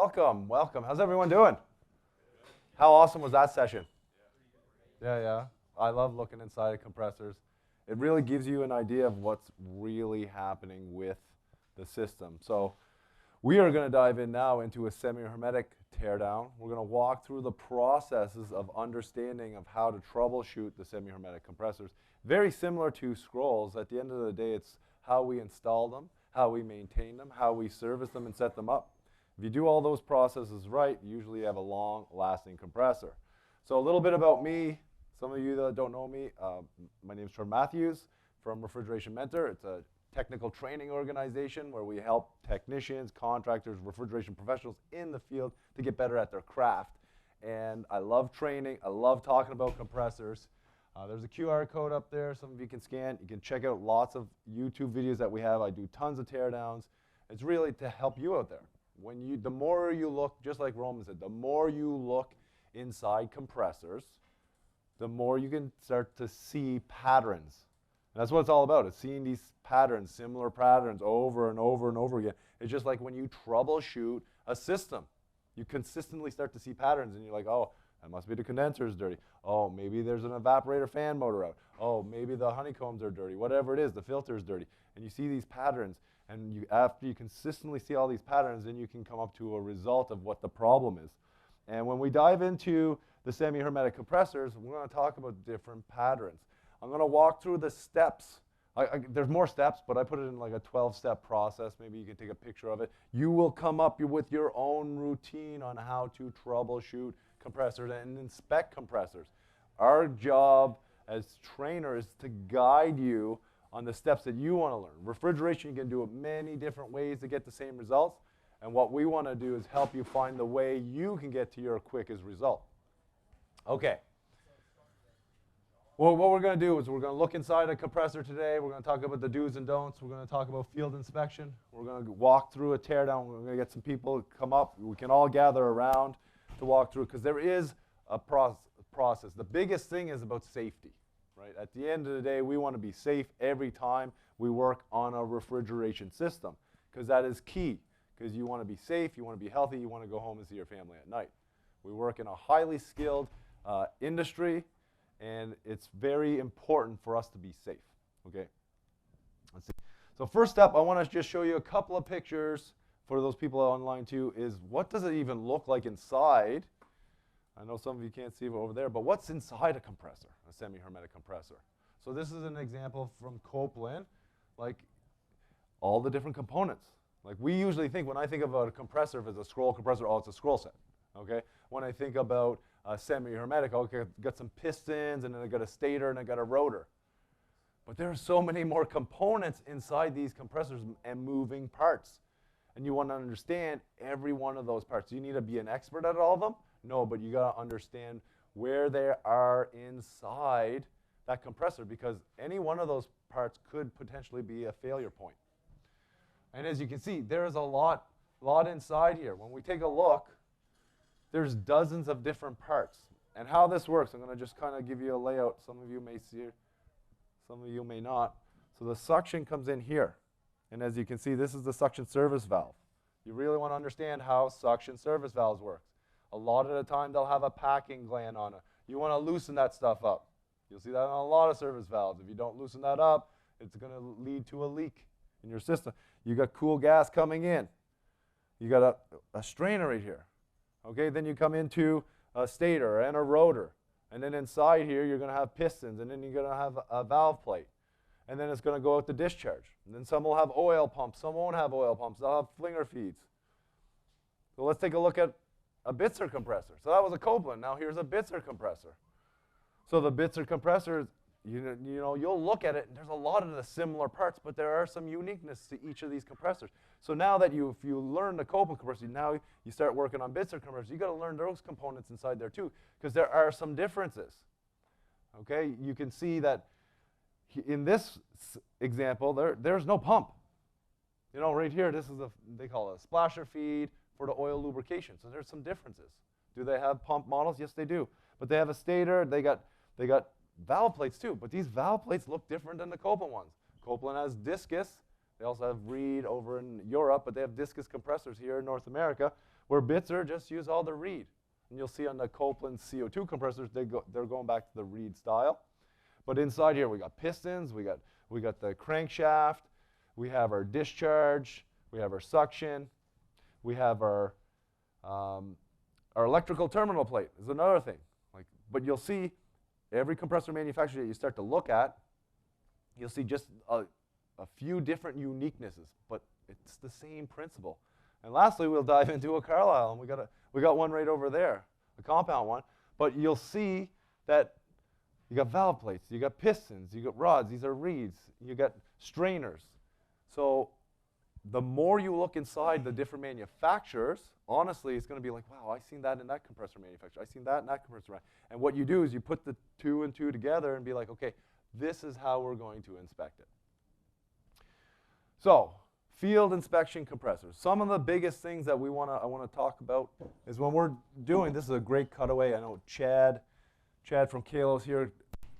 welcome, welcome. How's everyone doing? How awesome was that session? Yeah. I love looking inside of compressors. It really gives you an idea of what's really happening with the system. So we are going to dive in now into a semi-hermetic teardown. We're going to walk through the processes of understanding of how to troubleshoot the semi-hermetic compressors. Very similar to scrolls. At the end of the day, it's how we install them, how we maintain them, how we service them and set them up. If you do all those processes right, you usually have a long-lasting compressor. So a little bit about me. Some of you that don't know me, my name is Trevor Matthews from Refrigeration Mentor. It's a technical training organization where we help technicians, contractors, refrigeration professionals in the field to get better at their craft. And I love training. I love talking about compressors. There's a QR code up there. Some of you can scan. You can check out lots of YouTube videos that we have. I do tons of teardowns. It's really to help you out there. The more you look, just like Roman said, the more you look inside compressors, the more you can start to see patterns. And that's what it's all about. It's seeing these patterns, similar patterns over and over and over again. It's just like when you troubleshoot a system. You consistently start to see patterns, and you're like, oh, that must be the condenser is dirty. Oh, maybe there's an evaporator fan motor out. Oh, maybe the honeycombs are dirty. Whatever it is, the filter is dirty. And you see these patterns, and after you consistently see all these patterns, then you can come up to a result of what the problem is. And when we dive into the semi-hermetic compressors, we're going to talk about different patterns. I'm going to walk through the steps. There's more steps, but I put it in like a 12-step process. Maybe you can take a picture of it. You will come up with your own routine on how to troubleshoot compressors and inspect compressors. Our job as trainers is to guide you on the steps that you want to learn. Refrigeration, you can do it many different ways to get the same results. And what we want to do is help you find the way you can get to your quickest result. Okay. Well, what we're going to do is we're going to look inside a compressor today. We're going to talk about the do's and don'ts. We're going to talk about field inspection. We're going to walk through a teardown. We're going to get some people to come up. We can all gather around to walk through because there is a process. The biggest thing is about safety, right? At the end of the day, we want to be safe every time we work on a refrigeration system because that is key because you want to be safe, you want to be healthy, you want to go home and see your family at night. We work in a highly skilled industry, and it's very important for us to be safe, okay? Let's see. So first step, I want to just show you a couple of pictures for those people online too, is what does it even look like inside? I know some of you can't see it over there, but what's inside a compressor, a semi-hermetic compressor? So this is an example from Copeland, like all the different components. Like we usually think, when I think about a compressor, if it's a scroll compressor, oh, it's a scroll set, okay? When I think about semi-hermetic, okay, I've got some pistons, and then I got a stator, and I got a rotor. But there are so many more components inside these compressors and moving parts. And you want to understand every one of those parts. Do you need to be an expert at all of them? No, but you got to understand where they are inside that compressor because any one of those parts could potentially be a failure point. And as you can see, there is a lot inside here. When we take a look, there's dozens of different parts. And how this works, I'm going to just kind of give you a layout. Some of you may see it, some of you may not. So the suction comes in here. And as you can see, this is the suction service valve. You really want to understand how suction service valves work. A lot of the time, they'll have a packing gland on it. You want to loosen that stuff up. You'll see that on a lot of service valves. If you don't loosen that up, it's going to lead to a leak in your system. You got cool gas coming in. You got a strainer right here. Okay, then you come into a stator and a rotor. And then inside here, you're going to have pistons. And then you're going to have a valve plate. And then it's going to go out to discharge. And then some will have oil pumps. Some won't have oil pumps. They'll have flinger feeds. So let's take a look at a Bitzer compressor. So that was a Copeland. Now here's a Bitzer compressor. So the Bitzer compressor, you'll look at it, and there's a lot of the similar parts, but there are some uniqueness to each of these compressors. So now that if you learn the Copeland compressor, now you start working on Bitzer compressors, you got to learn those components inside there too, because there are some differences. Okay, you can see that in this example, there's no pump. Right here, this is they call it a splasher feed for the oil lubrication. So there's some differences. Do they have pump models? Yes, they do. But they have a stator. They got valve plates too. But these valve plates look different than the Copeland ones. Copeland has discus. They also have Reed over in Europe, but they have discus compressors here in North America. Where Bitzer just use all the reed. And you'll see on the Copeland CO2 compressors, they're going back to the reed style. But inside here, we got pistons, we got the crankshaft, we have our discharge, we have our suction, we have our electrical terminal plate is another thing. But you'll see every compressor manufacturer that you start to look at, you'll see just a few different uniquenesses, but it's the same principle. And lastly, we'll dive into a Carlisle, and we got one right over there, a compound one. But you'll see that you got valve plates, you got pistons, you got rods, these are reeds, you got strainers. So the more you look inside the different manufacturers, honestly, it's going to be like, wow, I've seen that in that compressor manufacturer. I've seen that in that compressor. And what you do is you put the two and two together and be like, okay, this is how we're going to inspect it. So field inspection compressors. Some of the biggest things that I want to talk about is when we're doing, this is a great cutaway. I know Chad from Kalos here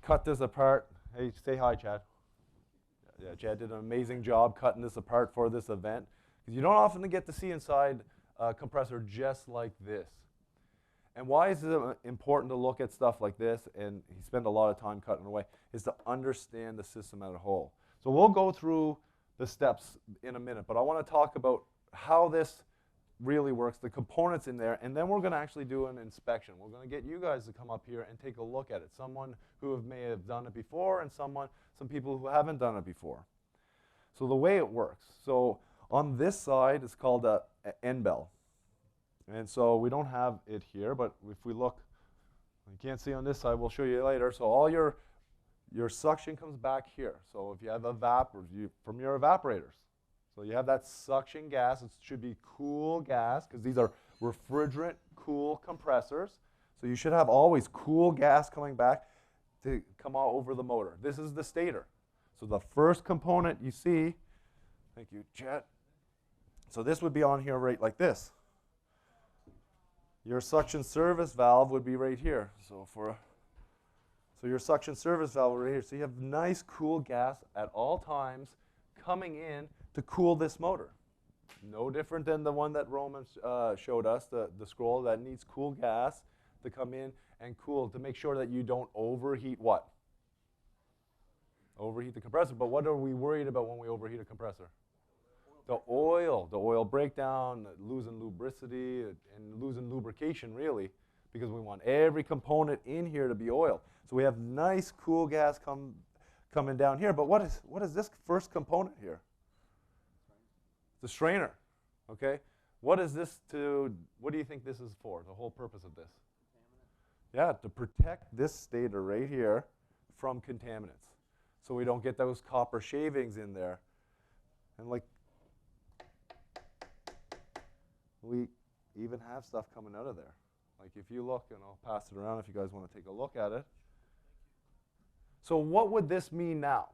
cut this apart. Hey, say hi, Chad. Yeah, Chad did an amazing job cutting this apart for this event. Because you don't often get to see inside a compressor just like this. And why is it important to look at stuff like this, and he spent a lot of time cutting away, is to understand the system as a whole. So we'll go through the steps in a minute, but I want to talk about how this really works, the components in there, and then we're going to actually do an inspection. We're going to get you guys to come up here and take a look at it. Someone who may have done it before and some people who haven't done it before. So the way it works. So on this side, it's called a end bell. And so we don't have it here, but if we look, you can't see on this side, we'll show you later. So all your suction comes back here. So if you have from your evaporators, so you have that suction gas. It should be cool gas because these are refrigerant cool compressors. So you should have always cool gas coming back to come out over the motor. This is the stator. So the first component you see, thank you, Chet. So this would be on here right like this. Your suction service valve would be right here. So your suction service valve right here. So you have nice cool gas at all times coming in to cool this motor. No different than the one that Roman showed us, the scroll that needs cool gas to come in and cool to make sure that you don't overheat what? Overheat the compressor. But what are we worried about when we overheat a compressor? The oil breakdown, losing lubricity, and losing lubrication really, because we want every component in here to be oil. So we have nice cool gas coming down here. But what is this first component here? The strainer, okay? What do you think this is for, the whole purpose of this? Yeah, to protect this stator right here from contaminants. So we don't get those copper shavings in there. And like, we even have stuff coming out of there. Like if you look, and I'll pass it around if you guys want to take a look at it. So what would this mean now?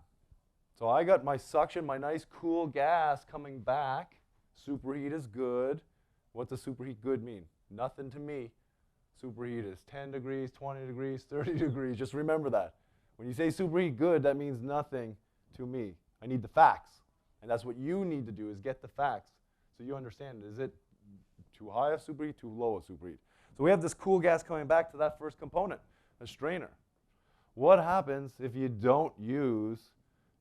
So I got my suction, my nice cool gas coming back. Superheat is good. What does superheat good mean? Nothing to me. Superheat is 10 degrees, 20 degrees, 30 degrees. Just remember that. When you say superheat good, that means nothing to me. I need the facts. And that's what you need to do, is get the facts so you understand, is it too high of superheat, too low of superheat? So we have this cool gas coming back to that first component, a strainer. What happens if you don't use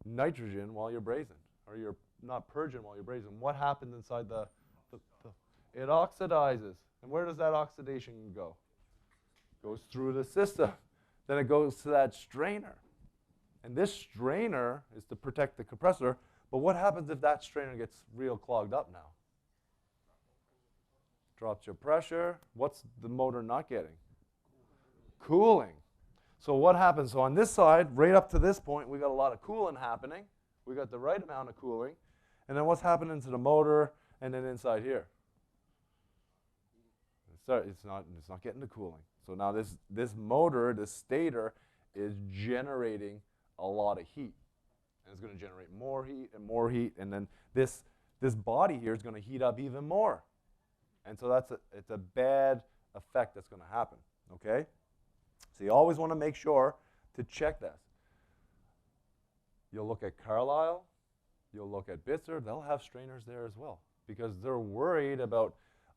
nitrogen while you're brazing, or you're not purging while you're brazing? What happens inside it oxidizes. And where does that oxidation go? It goes through the system. Then it goes to that strainer. And this strainer is to protect the compressor, but what happens if that strainer gets real clogged up now? Drops your pressure. What's the motor not getting? Cooling. So what happens? So on this side, right up to this point, we got a lot of cooling happening. We got the right amount of cooling. And then what's happening to the motor and then inside here? It's not getting the cooling. So now this motor, this stator, is generating a lot of heat. And it's going to generate more heat, and then this body here is going to heat up even more. And so it's a bad effect that's going to happen, okay? So you always want to make sure to check this. You'll look at Carlisle, you'll look at Bitzer, they'll have strainers there as well, because they're worried about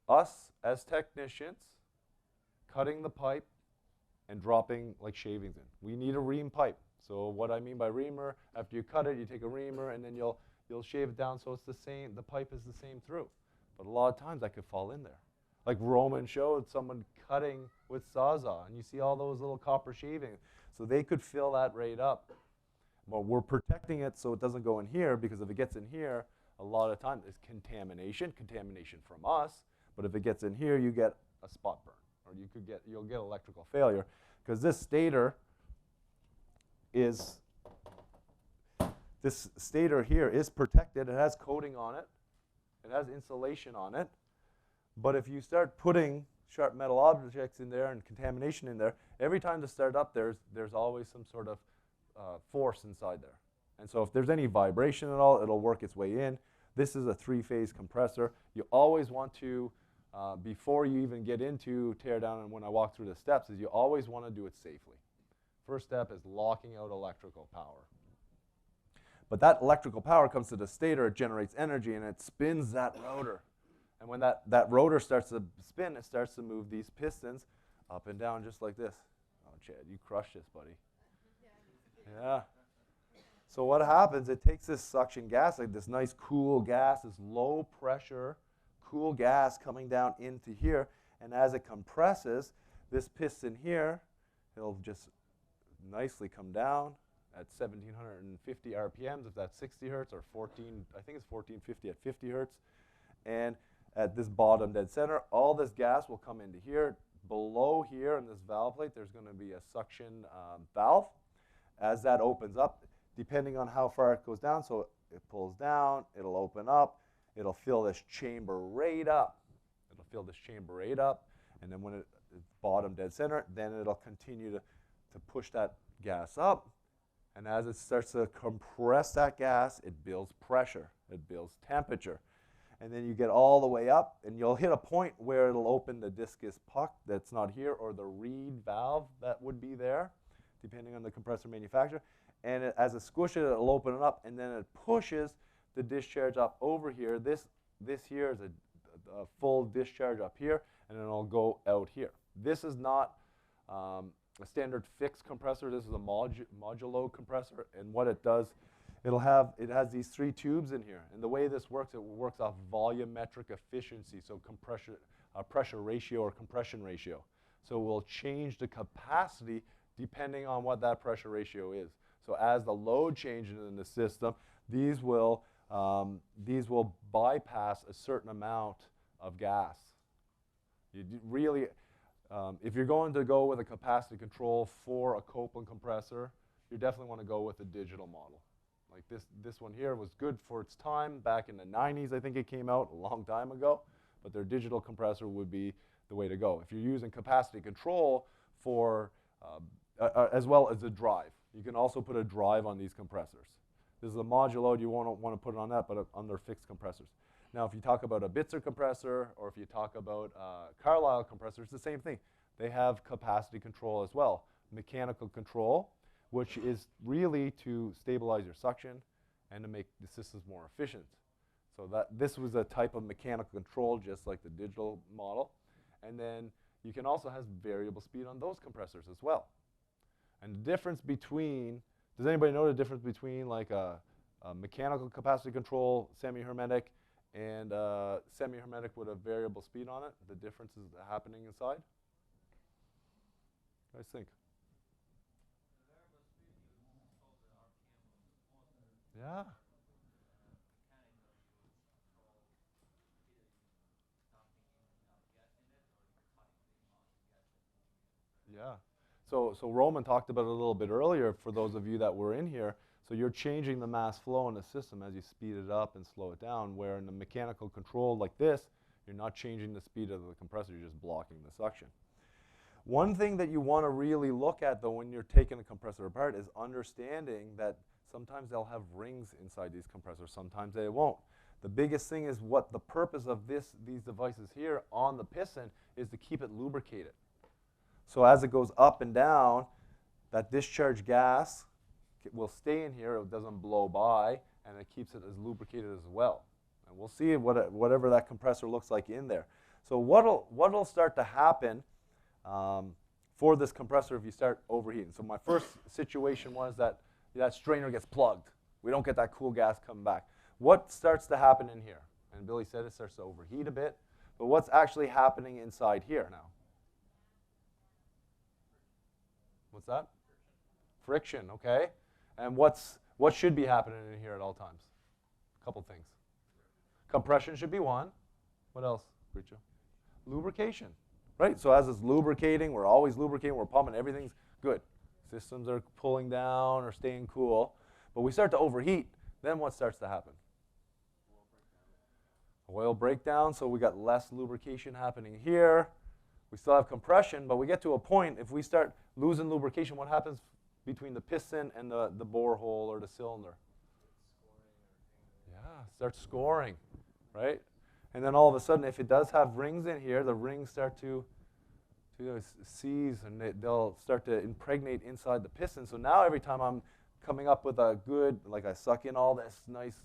us as technicians cutting the pipe and dropping like shavings in. We need a ream pipe. So what I mean by reamer, after you cut it, you take a reamer and then you'll shave it down so it's the same, the pipe is the same through. But a lot of times that could fall in there. Like Roman showed someone cutting with Sawzall, and you see all those little copper shavings. So they could fill that right up. Well, we're protecting it so it doesn't go in here, because if it gets in here, a lot of times it's contamination from us. But if it gets in here, you get a spot burn, or you'll get electrical failure, because this stator here is protected. It has coating on it. It has insulation on it. But if you start putting sharp metal objects in there and contamination in there, every time to start up, there's always some sort of force inside there. And so if there's any vibration at all, it'll work its way in. This is a 3-phase compressor. You always want to, before you even get into teardown, and when I walk through the steps, is you always want to do it safely. First step is locking out electrical power. But that electrical power comes to the stator, it generates energy, and it spins that rotor. And when that rotor starts to spin, it starts to move these pistons up and down just like this. Oh, Chad, you crushed this, buddy. Yeah. So what happens, it takes this suction gas, like this nice cool gas, this low pressure, cool gas coming down into here, and as it compresses, this piston here, it'll just nicely come down at 1750 RPMs, if that's 60 hertz, or 14, I think it's 1450 at 50 hertz. And at this bottom dead center, all this gas will come into here. Below here in this valve plate, there's going to be a suction valve. As that opens up, depending on how far it goes down, so it pulls down, it'll open up, it'll fill this chamber right up. It'll fill this chamber right up, and then when it's bottom dead center, then it'll continue to push that gas up. And as it starts to compress that gas, it builds pressure, it builds temperature. And then you get all the way up, and you'll hit a point where it'll open the discus puck that's not here, or the reed valve that would be there, depending on the compressor manufacturer. And as it squishes it, it'll open it up, and then it pushes the discharge up over here. This here is a full discharge up here, and then it'll go out here. This is not a standard fixed compressor. This is a modulo compressor, and what it does, it has these 3 tubes in here, and the way this works, it works off volumetric efficiency, so pressure ratio or compression ratio. So we'll change the capacity depending on what that pressure ratio is. So as the load changes in the system, these will bypass a certain amount of gas. You really, if you're going to go with a capacity control for a Copeland compressor, you definitely want to go with a digital model. Like this one here was good for its time. Back in the 90s, I think it came out a long time ago. But their digital compressor would be the way to go. If you're using capacity control for, as well as a drive, you can also put a drive on these compressors. This is a modulo. You won't want to put it on that, but on their fixed compressors. Now, if you talk about a Bitzer compressor, or if you talk about Carlisle compressor, it's the same thing. They have capacity control as well. Mechanical control, which is really to stabilize your suction and to make the systems more efficient. So this was a type of mechanical control, just like the digital model. And then you can also have variable speed on those compressors as well. And the difference between, does anybody know the difference between like a mechanical capacity control, semi-hermetic, and semi-hermetic with a variable speed on it? The differences happening inside? What do you guys think? Yeah. Yeah. So Roman talked about it a little bit earlier for those of you that were in here. So you're changing the mass flow in the system as you speed it up and slow it down, where in the mechanical control like this, you're not changing the speed of the compressor, you're just blocking the suction. One thing that you want to really look at, though, when you're taking a compressor apart is understanding that sometimes they'll have rings inside these compressors, sometimes they won't. The biggest thing is what the purpose of these devices here on the piston is to keep it lubricated. So as it goes up and down, that discharge gas will stay in here, it doesn't blow by, and it keeps it as lubricated as well. And we'll see whatever that compressor looks like in there. So what'll start to happen for this compressor if you start overheating? So my first situation was that strainer gets plugged. We don't get that cool gas coming back. What starts to happen in here? And Billy said it starts to overheat a bit. But what's actually happening inside here now? What's that? Friction, okay. And what should be happening in here at all times? A couple things. Compression should be one. What else, Richo? Lubrication, right? So as it's lubricating, we're always lubricating, we're pumping, everything's good. Systems are pulling down or staying cool. But we start to overheat, then what starts to happen? Oil breakdown, so we got less lubrication happening here. We still have compression, but we get to a point, if we start losing lubrication, what happens between the piston and the borehole or the cylinder? Yeah, starts scoring, right? And then all of a sudden, if it does have rings in here, the rings start to seize, and they'll start to impregnate inside the piston. So now every time I'm coming up with a good, like I suck in all this nice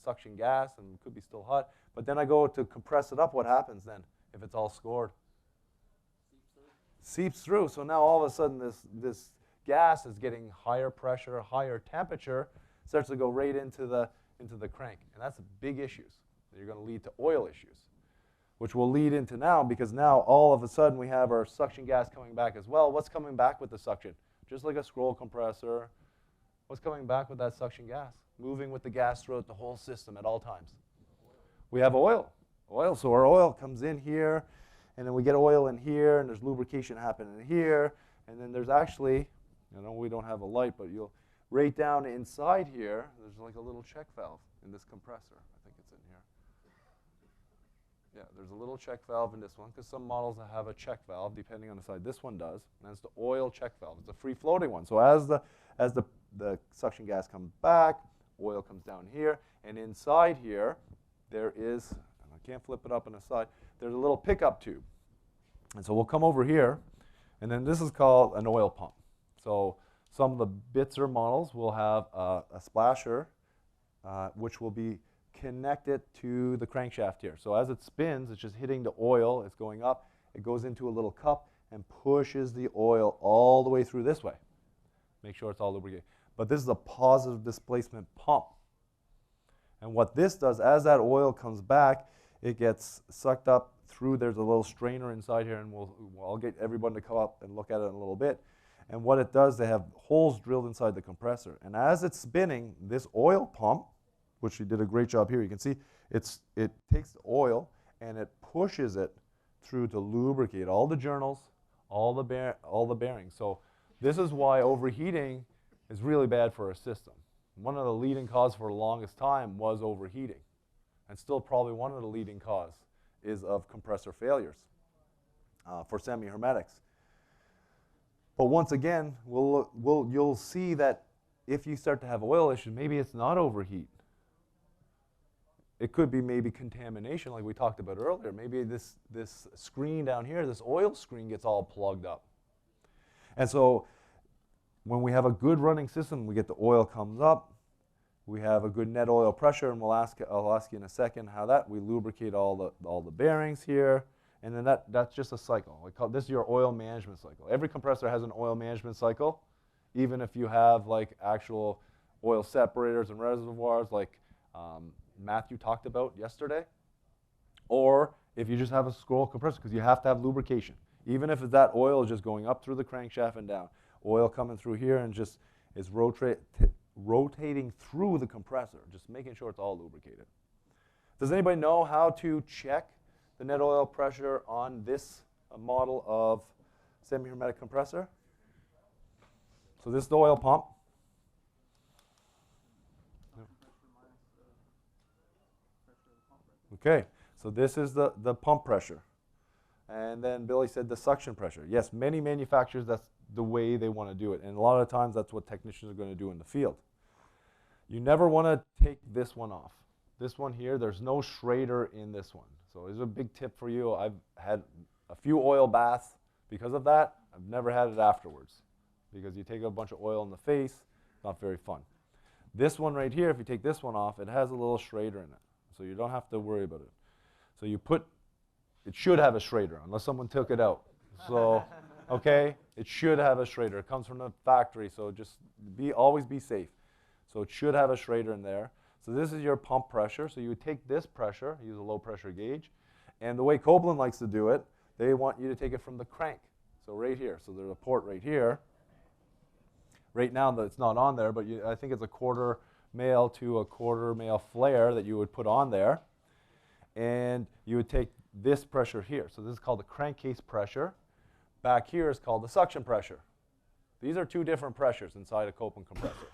suction gas, and it could be still hot, but then I go to compress it up, what happens then if it's all scored? Seeps through. So now all of a sudden this gas is getting higher pressure, higher temperature, starts to go right into the crank. And that's big issues. You're going to lead to oil issues, which will lead into now, because now all of a sudden we have our suction gas coming back as well. What's coming back with the suction? Just like a scroll compressor. What's coming back with that suction gas? Moving with the gas throughout the whole system at all times. We have oil. So our oil comes in here, and then we get oil in here, and there's lubrication happening here, and then there's actually, I know we don't have a light, but you'll, right down inside here, there's like a little check valve in this compressor. I think it's in here. Yeah, there's a little check valve in this one, because some models have a check valve, depending on the side. This one does, and it's the oil check valve. It's a free-floating one. So as the suction gas comes back, oil comes down here, and inside here, there is, and I can't flip it up on the side, there's a little pickup tube. And so we'll come over here, and then this is called an oil pump. So some of the Bitzer models will have a splasher, which will be connected to the crankshaft here. So as it spins, it's just hitting the oil, it's going up, it goes into a little cup and pushes the oil all the way through this way. Make sure it's all lubricated. But this is a positive displacement pump. And what this does, as that oil comes back, it gets sucked up through, there's a little strainer inside here, and I'll get everyone to come up and look at it in a little bit. And what it does, they have holes drilled inside the compressor. And as it's spinning, this oil pump, which we did a great job here, you can see it takes the oil and it pushes it through to lubricate all the journals, all the bearings. So this is why overheating is really bad for a system. One of the leading causes for the longest time was overheating. And still probably one of the leading causes is of compressor failures for semi-hermetics. But once again, you'll see that if you start to have oil issues, maybe it's not overheat. It could be maybe contamination like we talked about earlier. Maybe this screen down here, this oil screen gets all plugged up. And so when we have a good running system, we get the oil comes up, we have a good net oil pressure, and I'll ask you in a second how that, we lubricate all the bearings here, and then that's just a cycle. This is your oil management cycle. Every compressor has an oil management cycle, even if you have like actual oil separators and reservoirs like Matthew talked about yesterday, or if you just have a scroll compressor, because you have to have lubrication. Even if that oil is just going up through the crankshaft and down, oil coming through here and just is rotating through the compressor, just making sure it's all lubricated. Does anybody know how to check the net oil pressure on this model of semi-hermetic compressor? So this is the oil pump. Okay, so this is the pump pressure. And then Billy said the suction pressure. Yes, many manufacturers, that's the way they want to do it. And a lot of times that's what technicians are going to do in the field. You never want to take this one off. This one here, there's no Schrader in this one. So it's a big tip for you. I've had a few oil baths because of that. I've never had it afterwards because you take a bunch of oil in the face, not very fun. This one right here, if you take this one off, it has a little Schrader in it. So you don't have to worry about it. So you put, It should have a Schrader, unless someone took it out. So, okay, it should have a Schrader. It comes from the factory, so just always be safe. So it should have a Schrader in there. So this is your pump pressure. So you would take this pressure, use a low pressure gauge, and the way Copeland likes to do it, they want you to take it from the crank. So right here. So there's a port right here. Right now it's not on there, but I think it's a quarter male to a quarter male flare that you would put on there. And you would take this pressure here. So this is called the crankcase pressure. Back here is called the suction pressure. These are two different pressures inside a Copeland compressor.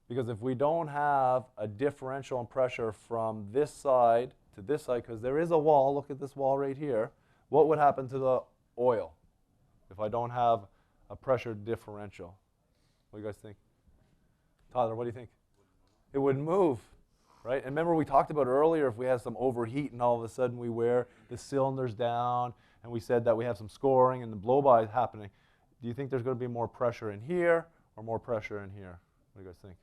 Because if we don't have a differential in pressure from this side to this side, because there is a wall, look at this wall right here, what would happen to the oil if I don't have a pressure differential? What do you guys think? Tyler, what do you think? It wouldn't move, right? And remember we talked about earlier, if we have some overheat and all of a sudden we wear the cylinders down, and we said that we have some scoring and the blow-by is happening, do you think there's going to be more pressure in here or more pressure in here? What do you guys think?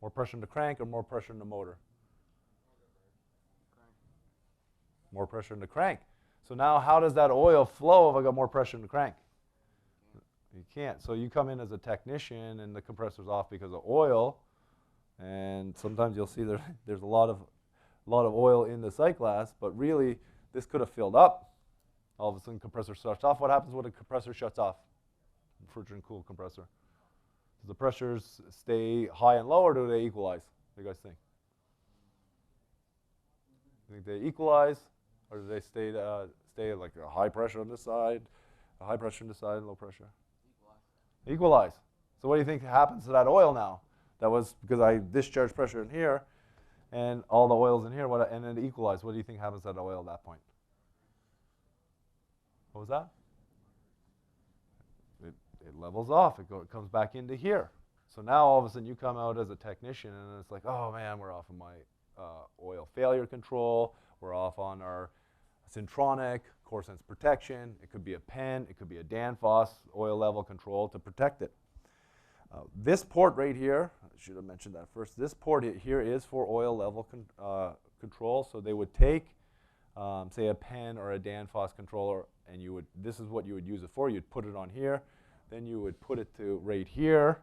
More pressure in the crank or more pressure in the motor? More pressure in the crank. So now how does that oil flow if I got more pressure in the crank? You can't. So you come in as a technician and the compressor's off because of oil, and sometimes you'll see there's a lot of oil in the sight glass, but really this could have filled up. All of a sudden compressor shuts off. What happens when a compressor shuts off? Refrigerant cooled compressor. Does the pressures stay high and low, or do they equalize? What do you guys think? You think they equalize, or do they stay like a high pressure on this side, a high pressure on this side, and low pressure? Equalize. So what do you think happens to that oil now? That was because I discharged pressure in here, and all the oil's in here, and then it equalized. What do you think happens to that oil at that point? What was that? It levels off. It comes back into here. So now all of a sudden you come out as a technician and it's like, oh man, we're off of my oil failure control. We're off on our Syntronic, core sense protection. It could be a pen. It could be a Danfoss oil level control to protect it. This port right here, I should have mentioned that first. This port here is for oil level control. So they would take, say, a pen or a Danfoss controller, and this is what you would use it for. You'd put it on here. Then you would put it to right here,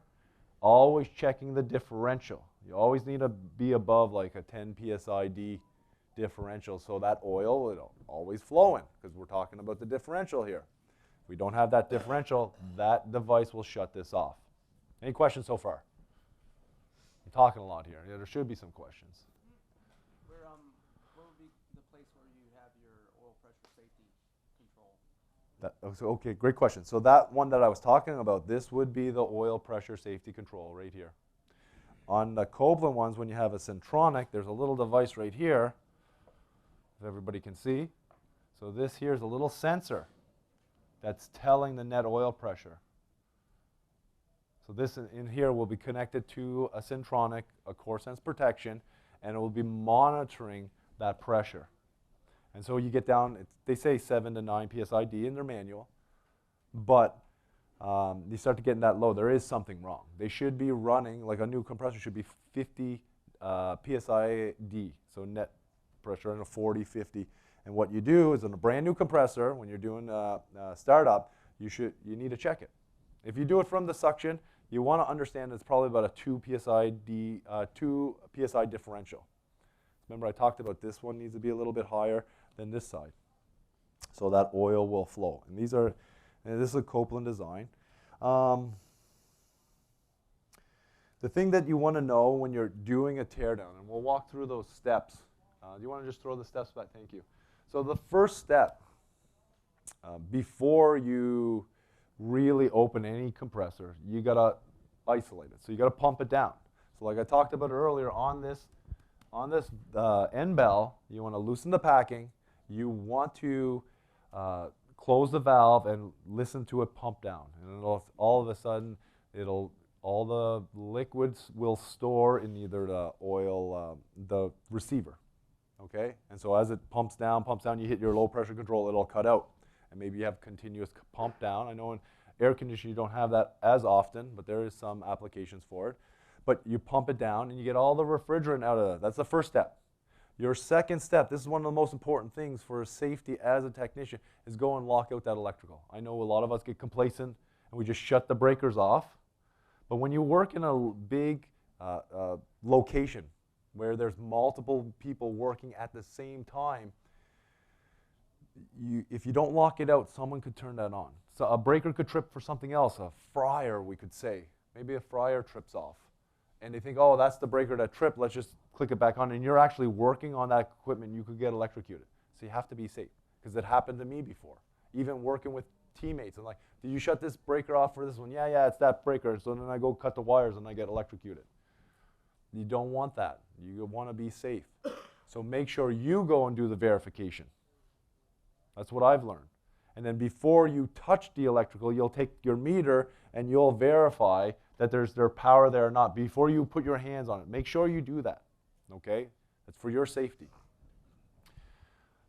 always checking the differential. You always need to be above like a 10 psi differential, so that oil will always flow in, because we're talking about the differential here. If we don't have that differential, that device will shut this off. Any questions so far? I'm talking a lot here. Yeah, there should be some questions. Where would be the place where you have your oil pressure safety control? Okay, great question. So that one that I was talking about, this would be the oil pressure safety control right here. On the Copeland ones, when you have a Syntronic, there's a little device right here, if everybody can see. So this here is a little sensor that's telling the net oil pressure. So this in here will be connected to a Syntronic, a core sense protection, and it will be monitoring that pressure. And so you get down, they say 7 to 9 psid in their manual, but you start to get in that low, there is something wrong. They should be running, like a new compressor should be 50 psid, so net pressure in a 40, 50. And what you do is in a brand new compressor, when you're doing startup, you need to check it. If you do it from the suction, you want to understand it's probably about a 2 psi differential. Remember I talked about this one needs to be a little bit higher than this side, so that oil will flow. And this is a Copeland design. The thing that you want to know when you're doing a teardown, and we'll walk through those steps. Do you want to just throw the steps back? Thank you. So the first step, before you really open any compressor, you got to isolate it. So you got to pump it down. So like I talked about earlier, on this end bell, you want to loosen the packing. You want to close the valve and listen to it pump down. And all of a sudden, all the liquids will store in either the oil, the receiver. Okay? And so as it pumps down, you hit your low pressure control, it'll cut out. And maybe you have continuous pump down. I know in air conditioning you don't have that as often, but there is some applications for it. But you pump it down and you get all the refrigerant out of it. That's the first step. Your second step, this is one of the most important things for safety as a technician, is go and lock out that electrical. I know a lot of us get complacent and we just shut the breakers off. But when you work in a big location where there's multiple people working at the same time, if you don't lock it out, someone could turn that on. So a breaker could trip for something else, a fryer, we could say. Maybe a fryer trips off. And they think, oh, that's the breaker that tripped, let's just click it back on. And you're actually working on that equipment, you could get electrocuted. So you have to be safe, because it happened to me before. Even working with teammates, I'm like, did you shut this breaker off for this one? Yeah, it's that breaker. So then I go cut the wires and I get electrocuted. You don't want that. You want to be safe. So make sure you go and do the verification. That's what I've learned. And then before you touch the electrical, you'll take your meter and you'll verify that there's power there or not before you put your hands on it. Make sure you do that, okay? That's for your safety.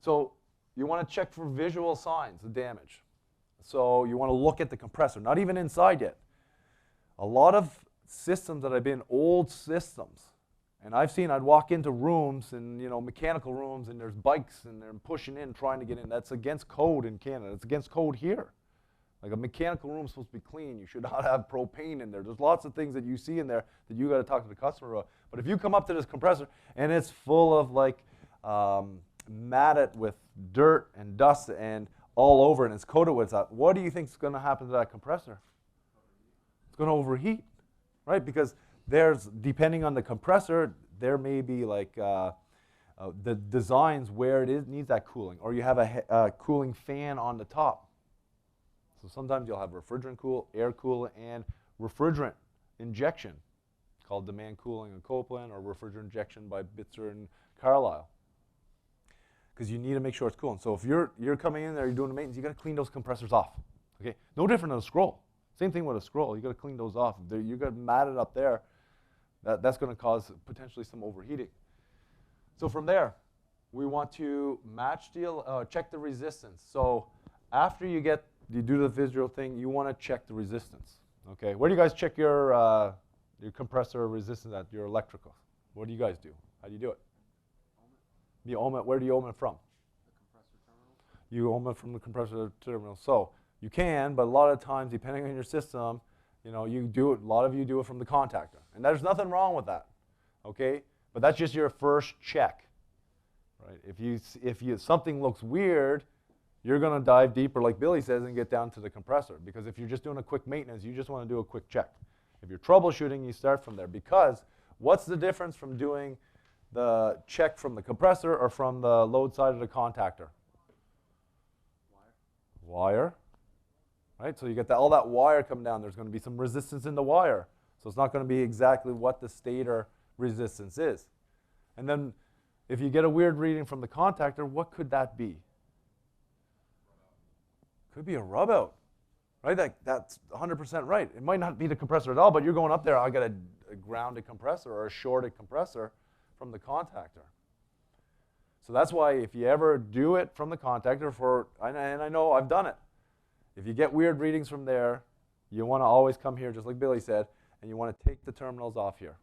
So you want to check for visual signs of damage. So you want to look at the compressor, not even inside yet. A lot of systems that have been old systems, and I'd walk into rooms and, mechanical rooms, and there's bikes and they're pushing in, trying to get in. That's against code in Canada. It's against code here. Like a mechanical room is supposed to be clean. You should not have propane in there. There's lots of things that you see in there that you got to talk to the customer about. But if you come up to this compressor and it's full of matted with dirt and dust and all over, and it's coated with that, what do you think is going to happen to that compressor? It's going to overheat, right? Because depending on the compressor, there may be the designs where it needs that cooling, or you have a cooling fan on the top. So sometimes you'll have refrigerant cool, air cool, and refrigerant injection, called demand cooling in Copeland, or refrigerant injection by Bitzer and Carlisle. Because you need to make sure it's cooling. So if you're coming in there, you're doing the maintenance, you got to clean those compressors off. Okay, no different than a scroll. Same thing with a scroll. You got to clean those off. You got matted up there. That's going to cause potentially some overheating. So from there, we want to check the resistance. So after you do the visual thing, you want to check the resistance. Okay, where do you guys check your compressor resistance at? Your electrical. What do you guys do? How do you do it? You ohm it. Where do you ohm it from? The compressor terminal. You ohm it from the compressor terminal. So you can, but a lot of times, depending on your system, you do it. A lot of you do it from the contactor, and there's nothing wrong with that. Okay, but that's just your first check, right? If something looks weird, you're going to dive deeper, like Billy says, and get down to the compressor. Because if you're just doing a quick maintenance, you just want to do a quick check. If you're troubleshooting, you start from there. Because what's the difference from doing the check from the compressor or from the load side of the contactor? Wire. Right? So you get all that wire coming down. There's going to be some resistance in the wire. So it's not going to be exactly what the stator resistance is. And then if you get a weird reading from the contactor, what could that be? Could be a rub out. Right? That's 100% right. It might not be the compressor at all, but you're going up there, I got a grounded compressor or a shorted compressor from the contactor. So that's why if you ever do it from the contactor, and I know I've done it, if you get weird readings from there, you want to always come here, just like Billy said, and you want to take the terminals off here,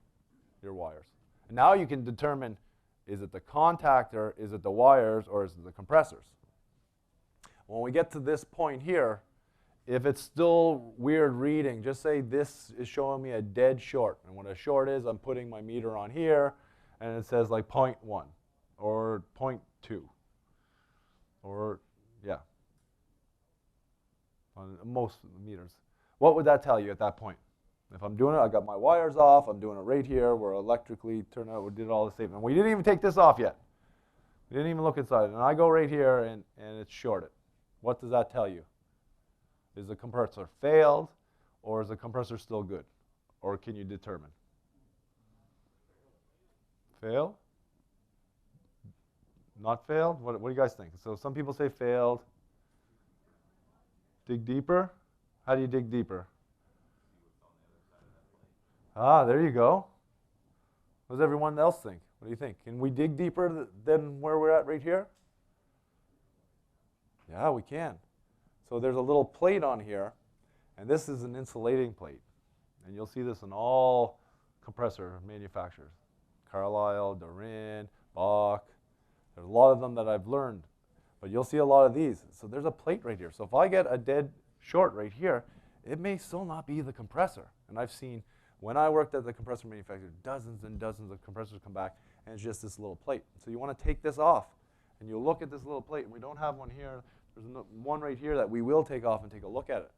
your wires. And now you can determine, is it the contactor, is it the wires, or is it the compressors? When we get to this point here, if it's still weird reading, just say this is showing me a dead short. And what a short is, I'm putting my meter on here, and it says like 0.1 or 0.2 or, yeah, on most meters. What would that tell you at that point? If I'm doing it, I got my wires off, I'm doing it right here, we're electrically turned out, we did all the same. And we didn't even take this off yet. We didn't even look inside. And I go right here, and it's shorted. What does that tell you? Is the compressor failed, or is the compressor still good? Or can you determine? Failed? Not failed? What do you guys think? So some people say failed. Dig deeper? How do you dig deeper? Ah, there you go. What does everyone else think? What do you think? Can we dig deeper than where we're at right here? Yeah, we can. So there's a little plate on here, and this is an insulating plate. And you'll see this in all compressor manufacturers. Carlisle, Dorin, Bach. There's a lot of them that I've learned, but you'll see a lot of these. So there's a plate right here. So if I get a dead short right here, it may still not be the compressor. And I've seen, when I worked at the compressor manufacturer, dozens and dozens of compressors come back, and it's just this little plate. So you want to take this off, and you look at this little plate, and we don't have one here. There's one right here that we will take off and take a look at it.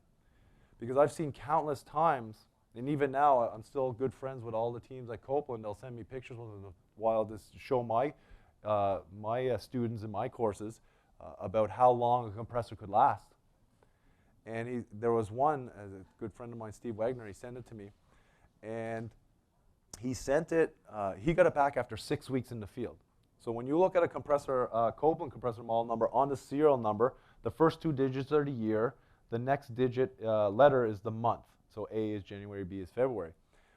Because I've seen countless times, and even now, I'm still good friends with all the teams at Copeland. They'll send me pictures once in a while to show my students in my courses about how long a compressor could last. And there was one, as a good friend of mine, Steve Wagner, he sent it to me. And he sent it, he got it back after 6 weeks in the field. So when you look at a compressor, Copeland compressor model number on the serial number, the first 2 digits are the year, the next digit letter is the month. So A is January, B is February.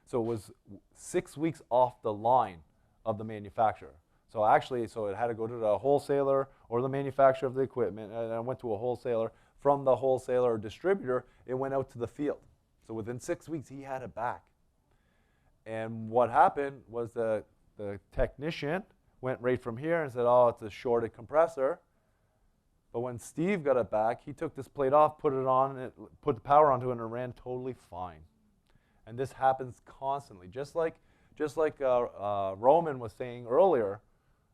So it was 6 weeks off the line of the manufacturer. So actually, it had to go to the wholesaler or the manufacturer of the equipment, and it went to a wholesaler. From the wholesaler or distributor, it went out to the field. So within 6 weeks, he had it back. And what happened was the technician went right from here and said, oh, it's a shorted compressor. But when Steve got it back, he took this plate off, put it on, and put the power onto it, and it ran totally fine. And this happens constantly, just like Roman was saying earlier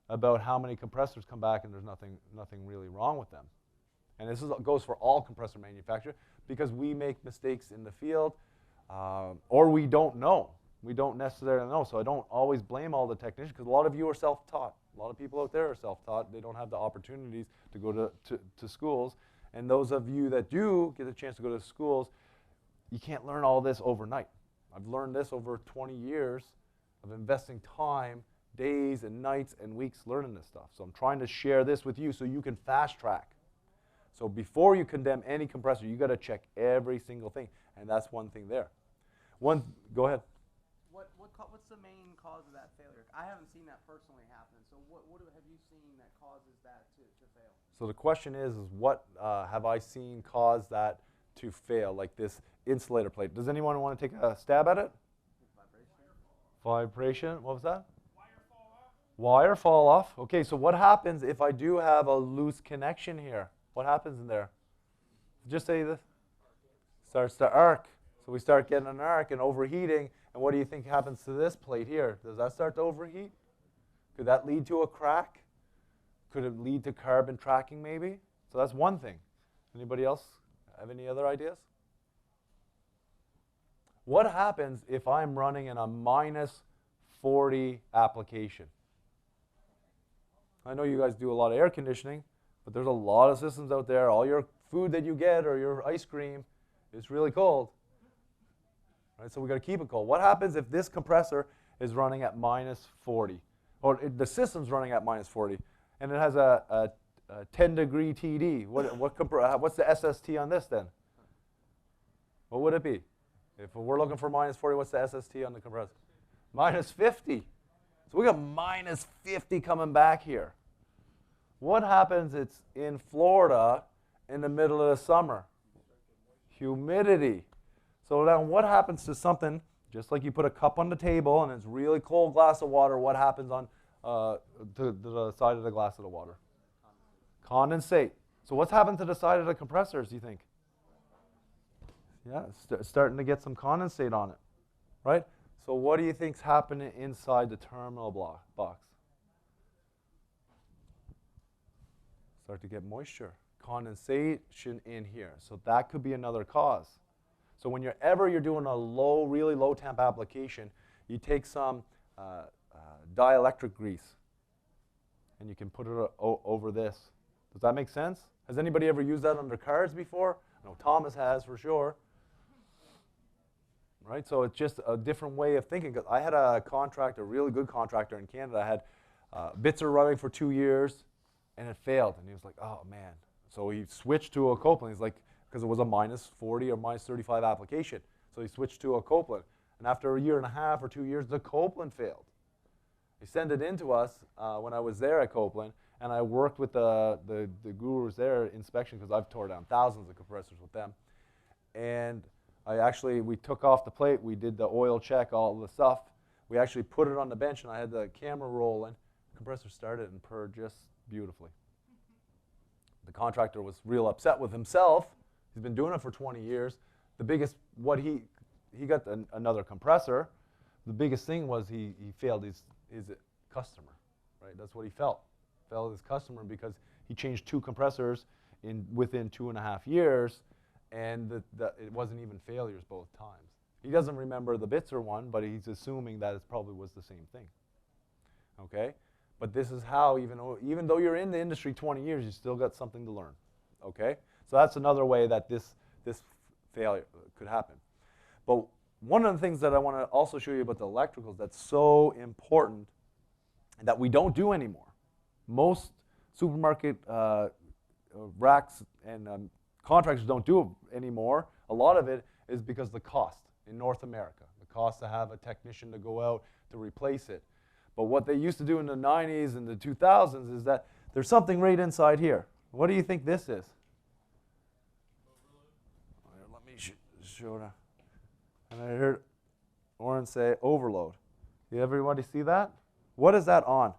about how many compressors come back and there's nothing really wrong with them. And this goes for all compressor manufacturers because we make mistakes in the field or we don't know. We don't necessarily know. So I don't always blame all the technicians because a lot of you are self-taught. A lot of people out there are self-taught. They don't have the opportunities to go to schools. And those of you that do get a chance to go to schools, you can't learn all this overnight. I've learned this over 20 years of investing time, days and nights and weeks learning this stuff. So I'm trying to share this with you so you can fast track. So before you condemn any compressor, you got to check every single thing. And that's one thing there. Go ahead. What's the main cause of that failure? I haven't seen that personally happen. So what have you seen that causes that to fail? So the question is what have I seen cause that to fail, like this insulator plate? Does anyone want to take a stab at it? Vibration. What was that? Wire fall off. Wire fall off. Okay, so what happens if I do have a loose connection here? What happens in there? Just say this. Starts to arc. So we start getting an arc and overheating. And what do you think happens to this plate here? Does that start to overheat? Could that lead to a crack? Could it lead to carbon tracking maybe? So that's one thing. Anybody else have any other ideas? What happens if I'm running in a -40 application? I know you guys do a lot of air conditioning, but there's a lot of systems out there. All your food that you get or your ice cream is really cold. Right, so we got to keep it cold. What happens if this compressor is running at -40, or the system's running at -40, and it has a 10-degree TD? What's the SST on this then? What would it be? If we're looking for -40, what's the SST on the compressor? -50. So we got -50 coming back here. What happens? It's in Florida in the middle of the summer. Humidity. So then what happens to something, just like you put a cup on the table and it's really cold glass of water, what happens on to the side of the glass of the water? Condensate. So what's happened to the side of the compressors, do you think? Yeah, it's starting to get some condensate on it, right? So what do you think's happening inside the terminal box? Start to get moisture, condensation in here. So that could be another cause. So whenever you're doing a really low temp application, you take some dielectric grease and you can put it over this. Does that make sense? Has anybody ever used that on their cars before? I know Thomas has for sure. Right, so it's just a different way of thinking. I had a contractor, a really good contractor in Canada. I had bits are running for 2 years, and it failed. And he was like, "Oh man!" So he switched to a Copeland. He's like, because it was a -40 or -35 application. So he switched to a Copeland. And after a year and a half or 2 years, the Copeland failed. He sent it in to us when I was there at Copeland, and I worked with the gurus there, inspection, because I've tore down thousands of compressors with them. And we took off the plate, we did the oil check, all the stuff. We actually put it on the bench, and I had the camera rolling, Compressor started and purred just beautifully. The contractor was real upset with himself. He's been doing it for 20 years. The biggest, he got another compressor. The biggest thing was he failed his customer, right? That's what he felt. Failed his customer because he changed 2 compressors within 2.5 years, and it wasn't even failures both times. He doesn't remember the Bitzer one, but he's assuming that it probably was the same thing. Okay? But this is how, even though you're in the industry 20 years, you still got something to learn. Okay? So that's another way that this failure could happen. But one of the things that I want to also show you about the electricals that's so important and that we don't do anymore. Most supermarket racks and contractors don't do it anymore. A lot of it is because of the cost in North America. The cost to have a technician to go out to replace it. But what they used to do in the 90s and the 2000s is that there's something right inside here. What do you think this is? Let me show that. And I heard Oren say overload. Did everybody see that? What is that on?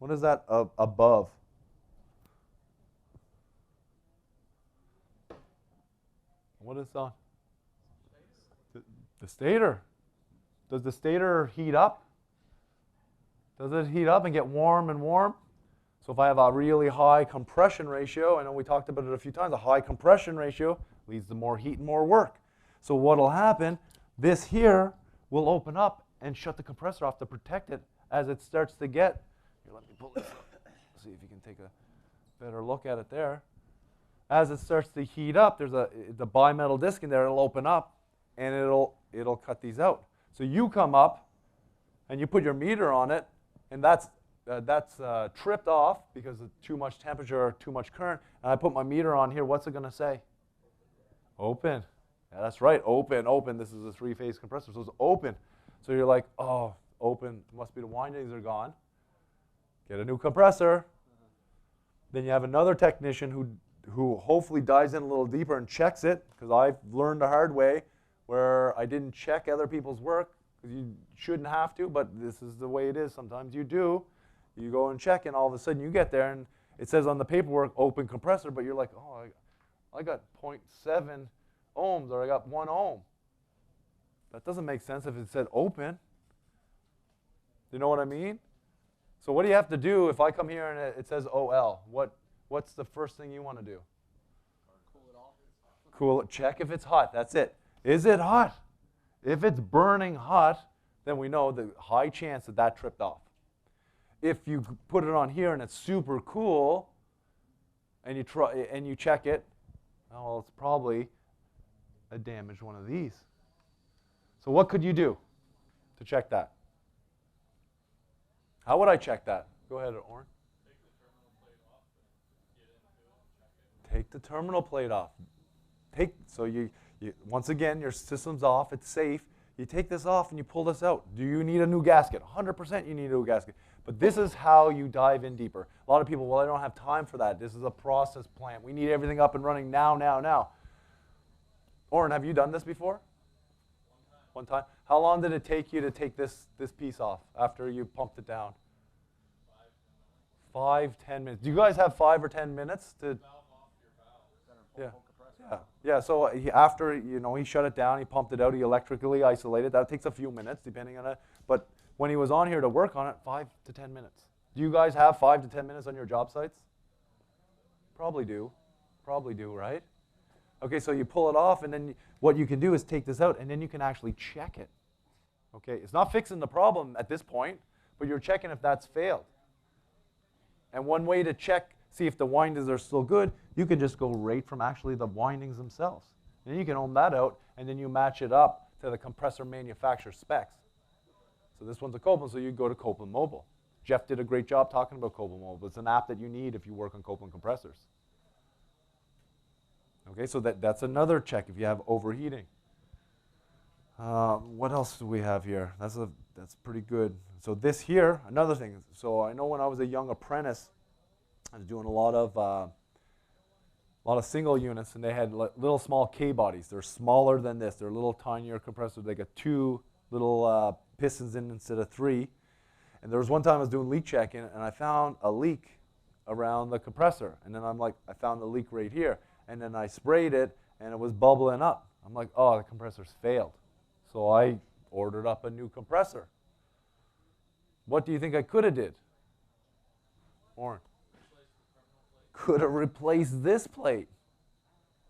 What is that above? What is on? The stator. Does the stator heat up? Does it heat up and get warm and warm? So if I have a really high compression ratio, I know we talked about it a few times, a high compression ratio leads to more heat and more work. So what will happen, this here will open up and shut the compressor off to protect it as it starts to get, here, let me pull this up, see if you can take a better look at it there. As it starts to heat up, there's the bimetal disc in there, it'll open up and it'll cut these out. So you come up and you put your meter on it, and that's tripped off because of too much temperature or too much current, and I put my meter on here, what's it going to say? Open. Yeah, that's right, open, open. This is a 3-phase compressor, so it's open. So you're like, oh, open, must be the windings are gone. Get a new compressor. Then you have another technician who hopefully dives in a little deeper and checks it, because I've learned the hard way where I didn't check other people's work, because you shouldn't have to, but this is the way it is. Sometimes you do. You go and check, and all of a sudden you get there, and it says on the paperwork, open compressor, but you're like, oh, I got 0.7 ohms, or I got 1 ohm. That doesn't make sense if it said open. You know what I mean? So what do you have to do if I come here and it says OL? What's the first thing you want to do? Cool it off. Cool it. Check if it's hot. That's it. Is it hot? If it's burning hot, then we know the high chance that tripped off. If you put it on here and it's super cool, and you check it, oh, well, it's probably a damaged one of these. So what could you do to check that? How would I check that? Go ahead, Oren. Take the terminal plate off. So you once again, your system's off, it's safe. You take this off and you pull this out. Do you need a new gasket? 100% you need a new gasket. But this is how you dive in deeper. A lot of people, well, I don't have time for that. This is a process plant. We need everything up and running now, now, now. Oren, have you done this before? One time. How long did it take you to take this piece off after you pumped it down? 5, 10 minutes. Do you guys have 5 or 10 minutes to? Yeah. Yeah. So after he shut it down, he pumped it out, he electrically isolated. That takes a few minutes, depending on it. But when he was on here to work on it, 5 to 10 minutes. Do you guys have 5 to 10 minutes on your job sites? Probably do. Probably do, right? Okay, so you pull it off, and then what you can do is take this out, and then you can actually check it. Okay, it's not fixing the problem at this point, but you're checking if that's failed. And one way to check, see if the windings are still good, you can just go right from actually the windings themselves. Then you can ohm that out, and then you match it up to the compressor manufacturer specs. So this one's a Copeland, so you go to Copeland Mobile. Jeff did a great job talking about Copeland Mobile. It's an app that you need if you work on Copeland compressors. Okay, so that's another check if you have overheating. What else do we have here? That's pretty good. So this here, another thing. So I know when I was a young apprentice, I was doing a lot of single units, and they had little small K bodies. They're smaller than this. They're a little tinier compressors. They got 2 little pistons in instead of 3. And there was one time I was doing leak checking, and I found a leak around the compressor. And then I'm like, I found the leak right here. And then I sprayed it, and it was bubbling up. I'm like, oh, the compressor's failed. So I ordered up a new compressor. What do you think I could have did? Warren. Could have replaced this plate.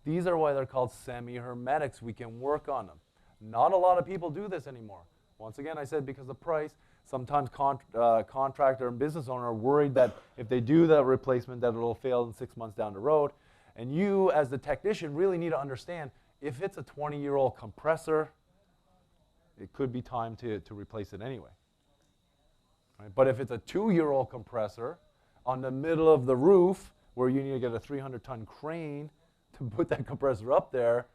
These are why they're called semi-hermetics. We can work on them. Not a lot of people do this anymore. Once again, I said because of price. Sometimes contractor and business owner are worried that if they do the replacement that it'll fail in 6 months down the road. And you, as the technician, really need to understand if it's a 20-year-old compressor, it could be time to replace it anyway. Right? But if it's a 2-year-old compressor on the middle of the roof where you need to get a 300-ton crane to put that compressor up there,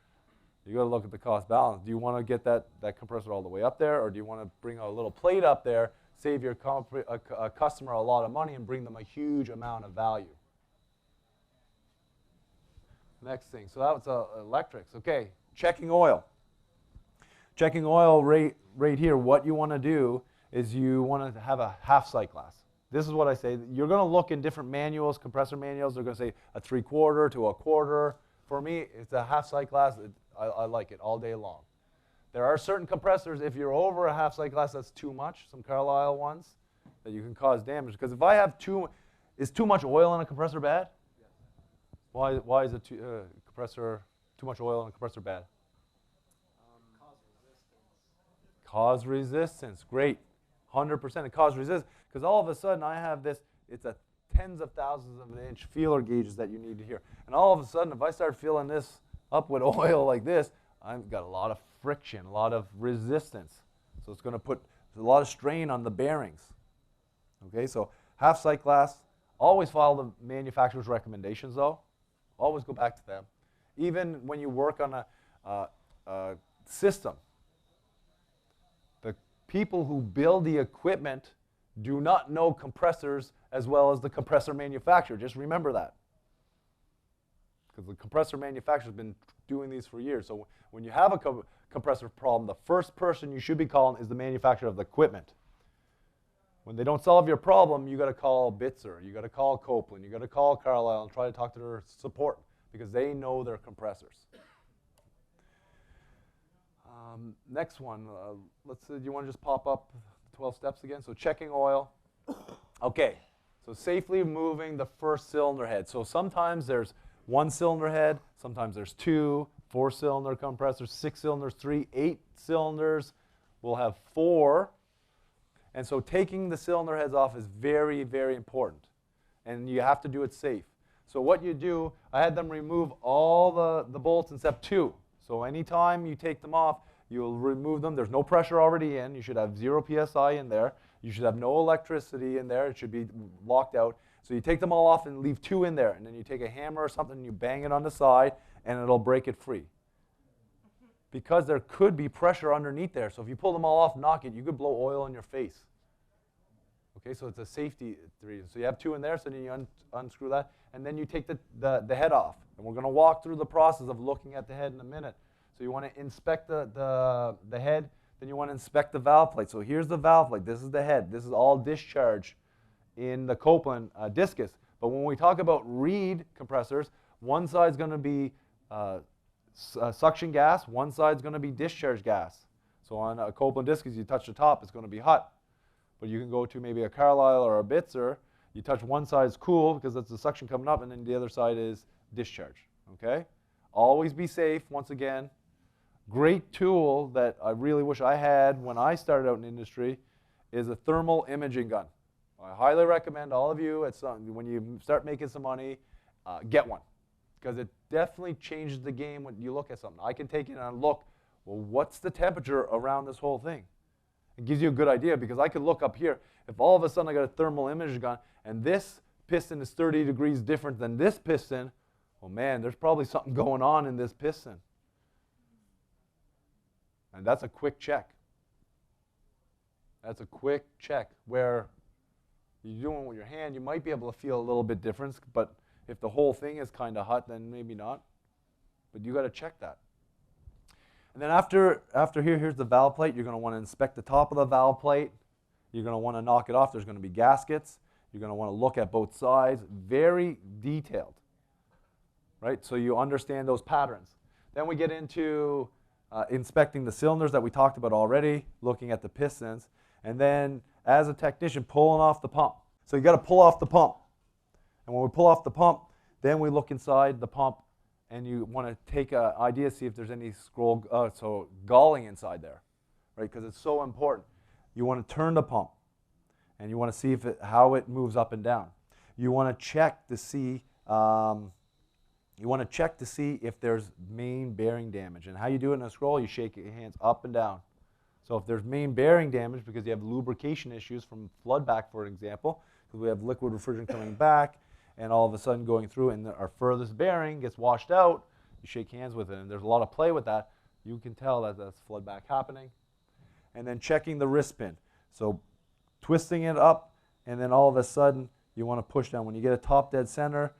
you got to look at the cost balance. Do you want to get that compressor all the way up there, or do you want to bring a little plate up there, save your customer a lot of money, and bring them a huge amount of value? Next thing, so that was electrics. Okay, checking oil. Checking oil right here, what you want to do is you want to have a half sight glass. This is what I say. You're going to look in different manuals, compressor manuals. They're going to say a 3/4 to a 1/4. For me, it's a half sight glass. I like it all day long. There are certain compressors, if you're over a half sight glass, that's too much, some Carlisle ones, that you can cause damage. Because if I have is too much oil in a compressor bad? Yes. Why is too much oil in a compressor bad? Cause resistance, great. 100% it causes resistance. Because all of a sudden I have this, it's a tens of thousands of an inch feeler gauges that you need to hear. And all of a sudden, if I start filling this up with oil like this, I've got a lot of friction, a lot of resistance. So it's going to put a lot of strain on the bearings. Okay, so half sight glass. Always follow the manufacturer's recommendations though. Always go back to them. Even when you work on a system, the people who build the equipment do not know compressors as well as the compressor manufacturer. Just remember that. Because the compressor manufacturer has been doing these for years. So when you have a compressor problem, the first person you should be calling is the manufacturer of the equipment. When they don't solve your problem, you got to call Bitzer, you got to call Copeland, you got to call Carlisle and try to talk to their support because they know their compressors. Next one, let's do you want to just pop up 12 steps again? So checking oil. Okay, so safely moving the first cylinder head. So sometimes there's 1 cylinder head, sometimes there's 2, 4-cylinder compressors, 6 cylinders, 3, 8 cylinders. We'll have 4. And so taking the cylinder heads off is very, very important. And you have to do it safe. So what you do, I had them remove all the bolts except 2. So anytime you take them off, you'll remove them. There's no pressure already in. You should have 0 PSI in there. You should have no electricity in there. It should be locked out. So you take them all off and leave 2 in there. And then you take a hammer or something and you bang it on the side and it'll break it free. Because there could be pressure underneath there. So if you pull them all off, knock it, you could blow oil in your face. Okay, so it's a safety reason. So you have 2 in there, so then you unscrew that. And then you take the head off. And we're going to walk through the process of looking at the head in a minute. So you want to inspect the head, then you want to inspect the valve plate. So here's the valve plate. This is the head. This is all discharge in the Copeland discus. But when we talk about Reed compressors, one side's going to be suction gas, one side's going to be discharge gas. So on a Copeland discus, you touch the top, it's going to be hot. But you can go to maybe a Carlisle or a Bitzer, you touch one side, it's cool because that's the suction coming up, and then the other side is discharge. Okay? Always be safe, once again. Great tool that I really wish I had when I started out in the industry is a thermal imaging gun. I highly recommend all of you, when you start making some money, get one. Because it definitely changes the game when you look at something. I can take it and look, well, what's the temperature around this whole thing? It gives you a good idea because I could look up here. If all of a sudden I got a thermal imaging gun and this piston is 30 degrees different than this piston, well, man, there's probably something going on in this piston. And that's a quick check. That's a quick check where you're doing it with your hand, you might be able to feel a little bit difference, but if the whole thing is kind of hot, then maybe not. But you got to check that. And then after here, here's the valve plate. You're going to want to inspect the top of the valve plate. You're going to want to knock it off. There's going to be gaskets. You're going to want to look at both sides. Very detailed, right? So you understand those patterns. Then we get into inspecting the cylinders that we talked about already, looking at the pistons, and then as a technician, pulling off the pump. So you got to pull off the pump. And when we pull off the pump, then we look inside the pump, and you want to take an idea, see if there's any galling inside there, right? Because it's so important. You want to turn the pump, and you want to see how it moves up and down. You want to check to see. If there's main bearing damage. And how you do it in a scroll, you shake your hands up and down. So if there's main bearing damage because you have lubrication issues from flood back, for example, because we have liquid refrigerant coming back and all of a sudden going through and our furthest bearing gets washed out, you shake hands with it. And there's a lot of play with that. You can tell that that's flood back happening. And then checking the wrist pin. So twisting it up, and then all of a sudden you want to push down. When you get a top dead center,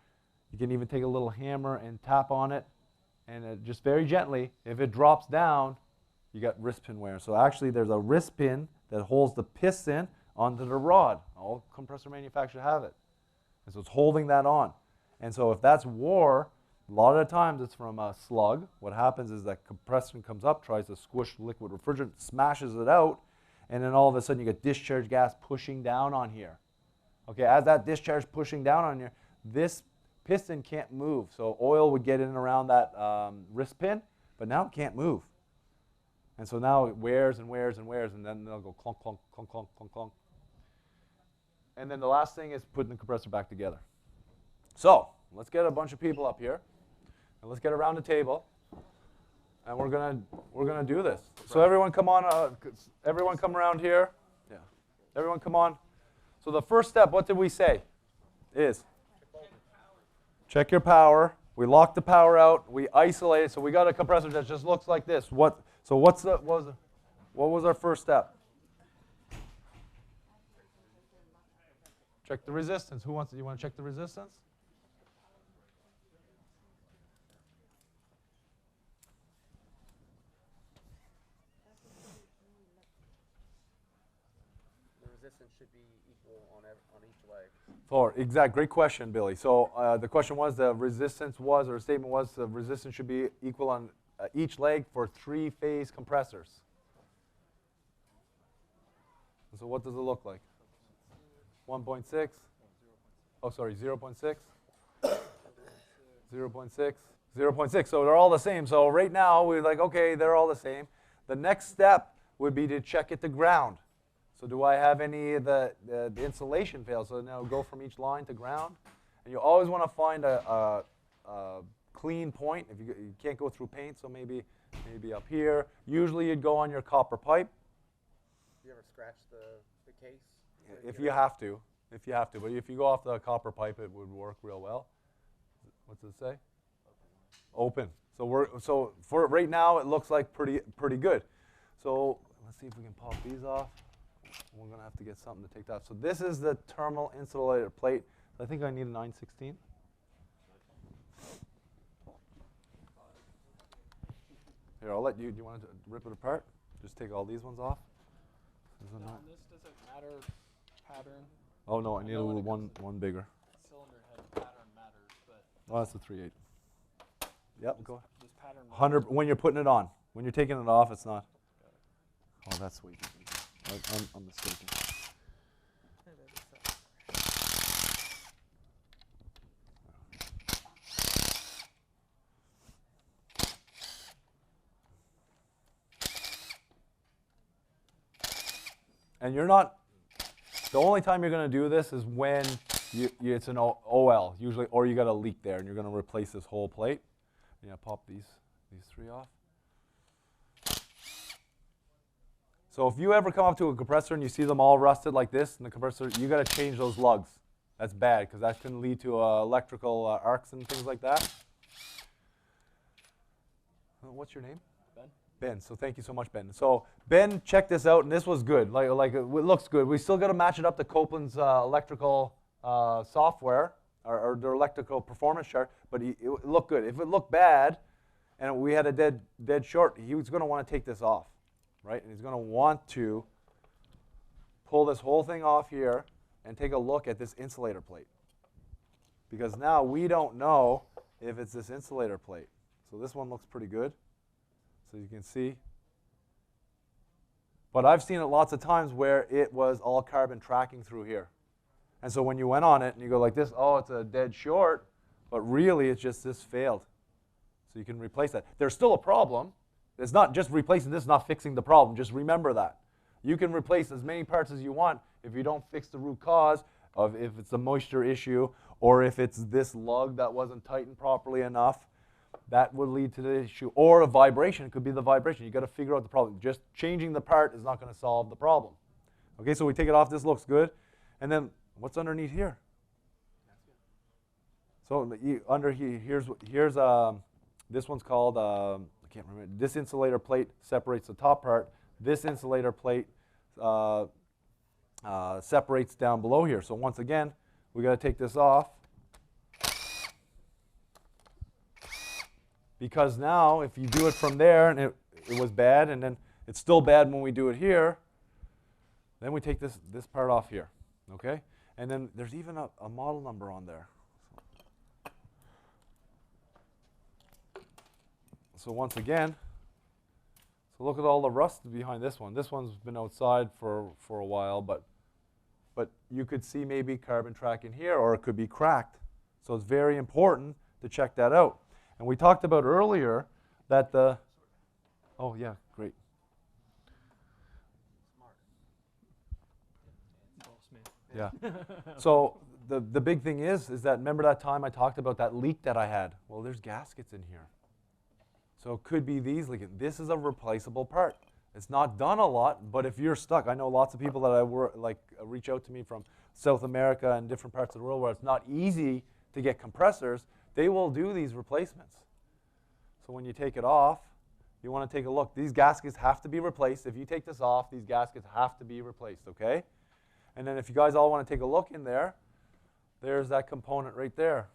you can even take a little hammer and tap on it, and just very gently, if it drops down, you got wrist pin wear. So actually there's a wrist pin that holds the piston onto the rod. All compressor manufacturers have it. And so it's holding that on. And so if that's wore, a lot of the times it's from a slug. What happens is that compressor comes up, tries to squish liquid refrigerant, smashes it out, and then all of a sudden you get discharge gas pushing down on here. Okay, as that discharge pushing down on here, this piston can't move. So oil would get in around that wrist pin, but now it can't move. And so now it wears and wears and wears, and then they'll go clunk, clunk, clunk, clunk, clunk, clunk. And then the last thing is putting the compressor back together. So let's get a bunch of people up here, and let's get around the table, and we're gonna do this. So everyone come on, everyone come around here. Yeah, everyone come on. So the first step, what did we say? Is check your power. We lock the power out. We isolate it. So we got a compressor that just looks like this. What was our first step? Check the resistance. Who wants it? You want to check the resistance? The resistance should be equal on each leg. Great question, Billy. So the question was, the statement was, the resistance should be equal on each leg for 3-phase compressors. So what does it look like? 1.6? Oh, sorry, 0.6? 0.6? 0.6. So they're all the same. So right now we're like, okay, they're all the same. The next step would be to check it to ground. So do I have any of the insulation fail? So now go from each line to ground. And you always want to find a clean point. If you can't go through paint, so maybe up here. Usually you'd go on your copper pipe. You ever scratch the case? If you have to. But if you go off the copper pipe, it would work real well. What's it say? Open. So for right now, it looks like pretty good. So let's see if we can pop these off. We're going to have to get something to take that off. So this is the thermal insulator plate. I think I need a 9/16. Here, I'll let you. Do you want to rip it apart? Just take all these ones off. This doesn't matter pattern. Oh no, I need a little one bigger. Cylinder head pattern matters, but. Oh, that's a 3/8. Yep, go ahead. This pattern 100 when you're putting it on. When you're taking it off, it's not. Oh, that's sweet. I'm mistaken. And you're not, the only time you're going to do this is when it's an OL, usually, or you got a leak there and you're going to replace this whole plate. Yeah, pop these 3 off. So if you ever come up to a compressor and you see them all rusted like this in the compressor, you got to change those lugs. That's bad because that can lead to electrical arcs and things like that. What's your name? Ben. So thank you so much, Ben. So Ben, check this out, and this was good. Like it looks good. We still got to match it up to Copeland's electrical software or their electrical performance chart, but it looked good. If it looked bad, and we had a dead short, he was going to want to take this off, right? And he's going to want to pull this whole thing off here and take a look at this insulator plate. Because now we don't know if it's this insulator plate. So this one looks pretty good. So you can see. But I've seen it lots of times where it was all carbon tracking through here. And so when you went on it and you go like this, oh, it's a dead short, but really it's just this failed. So you can replace that. There's still a problem. It's not just replacing this, not fixing the problem. Just remember that. You can replace as many parts as you want if you don't fix the root cause of if it's a moisture issue or if it's this lug that wasn't tightened properly enough. That would lead to the issue. Or a vibration. It could be the vibration. You've got to figure out the problem. Just changing the part is not going to solve the problem. Okay, so we take it off. This looks good. And then what's underneath here? So under here, here's this one's called, I can't remember. This insulator plate separates the top part. This insulator plate separates down below here. So once again, we got to take this off. Because now, if you do it from there, and it was bad, and then it's still bad when we do it here, then we take this part off here, okay? And then there's even a model number on there. So once again, so look at all the rust behind this one. This one's been outside for a while, but you could see maybe carbon track in here, or it could be cracked. So it's very important to check that out. And we talked about earlier that oh yeah, great. Yeah. So the big thing is that, remember that time I talked about that leak that I had? Well, there's gaskets in here. So it could be these leaking. This is a replaceable part. It's not done a lot, but if you're stuck, I know lots of people that reach out to me from South America and different parts of the world where it's not easy to get compressors. They will do these replacements. So when you take it off, you want to take a look. These gaskets have to be replaced. If you take this off, these gaskets have to be replaced, okay? And then if you guys all want to take a look in there, there's that component right there.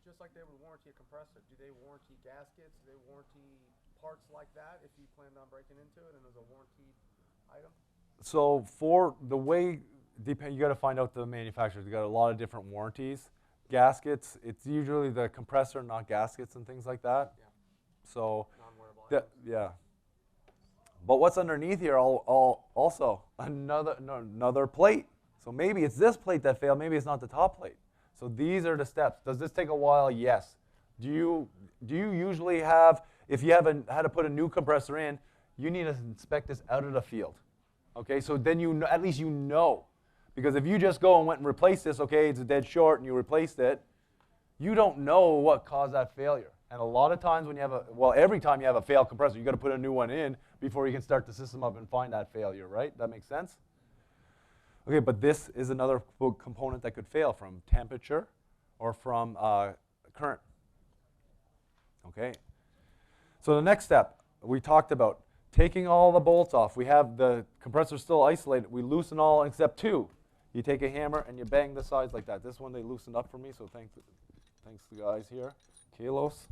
Just like they would warranty a compressor, do they warranty gaskets? Do they warranty parts like that if you planned on breaking into it and there's a warranted item? So for the way, you got to find out the manufacturers. You got a lot of different warranties. Gaskets, it's usually the compressor, not gaskets and things like that. Yeah. So, non-wearable items. yeah. But what's underneath here also another plate. So maybe it's this plate that failed. Maybe it's not the top plate. So these are the steps. Does this take a while? Yes. Do you usually have, if you haven't had to put a new compressor in, you need to inspect this out of the field. Okay, so then at least you know. Because if you just go and went and replaced this, okay, it's a dead short and you replaced it, you don't know what caused that failure. And a lot of times when you have every time you have a failed compressor, you got to put a new one in before you can start the system up and find that failure, right? That makes sense? Okay, but this is another component that could fail from temperature or from current. Okay? So the next step, we talked about taking all the bolts off. We have the compressor still isolated. We loosen all except two. You take a hammer and you bang the sides like that. This one they loosened up for me, so thanks to the guys here. Kalos.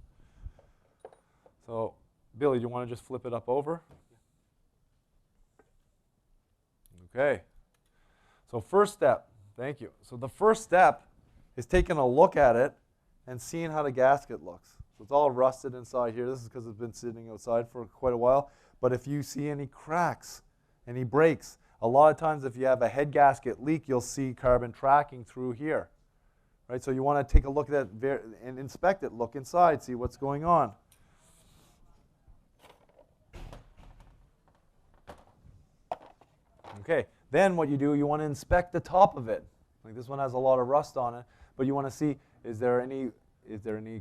So, Billy, do you want to just flip it up over? Okay. So first step, thank you. So the first step is taking a look at it and seeing how the gasket looks. So it's all rusted inside here. This is because it's been sitting outside for quite a while. But if you see any cracks, any breaks, a lot of times if you have a head gasket leak, you'll see carbon tracking through here. Right? So you want to take a look at that and inspect it, look inside, see what's going on. Okay, then what you do, you want to inspect the top of it. Like this one has a lot of rust on it, but you want to see, is there any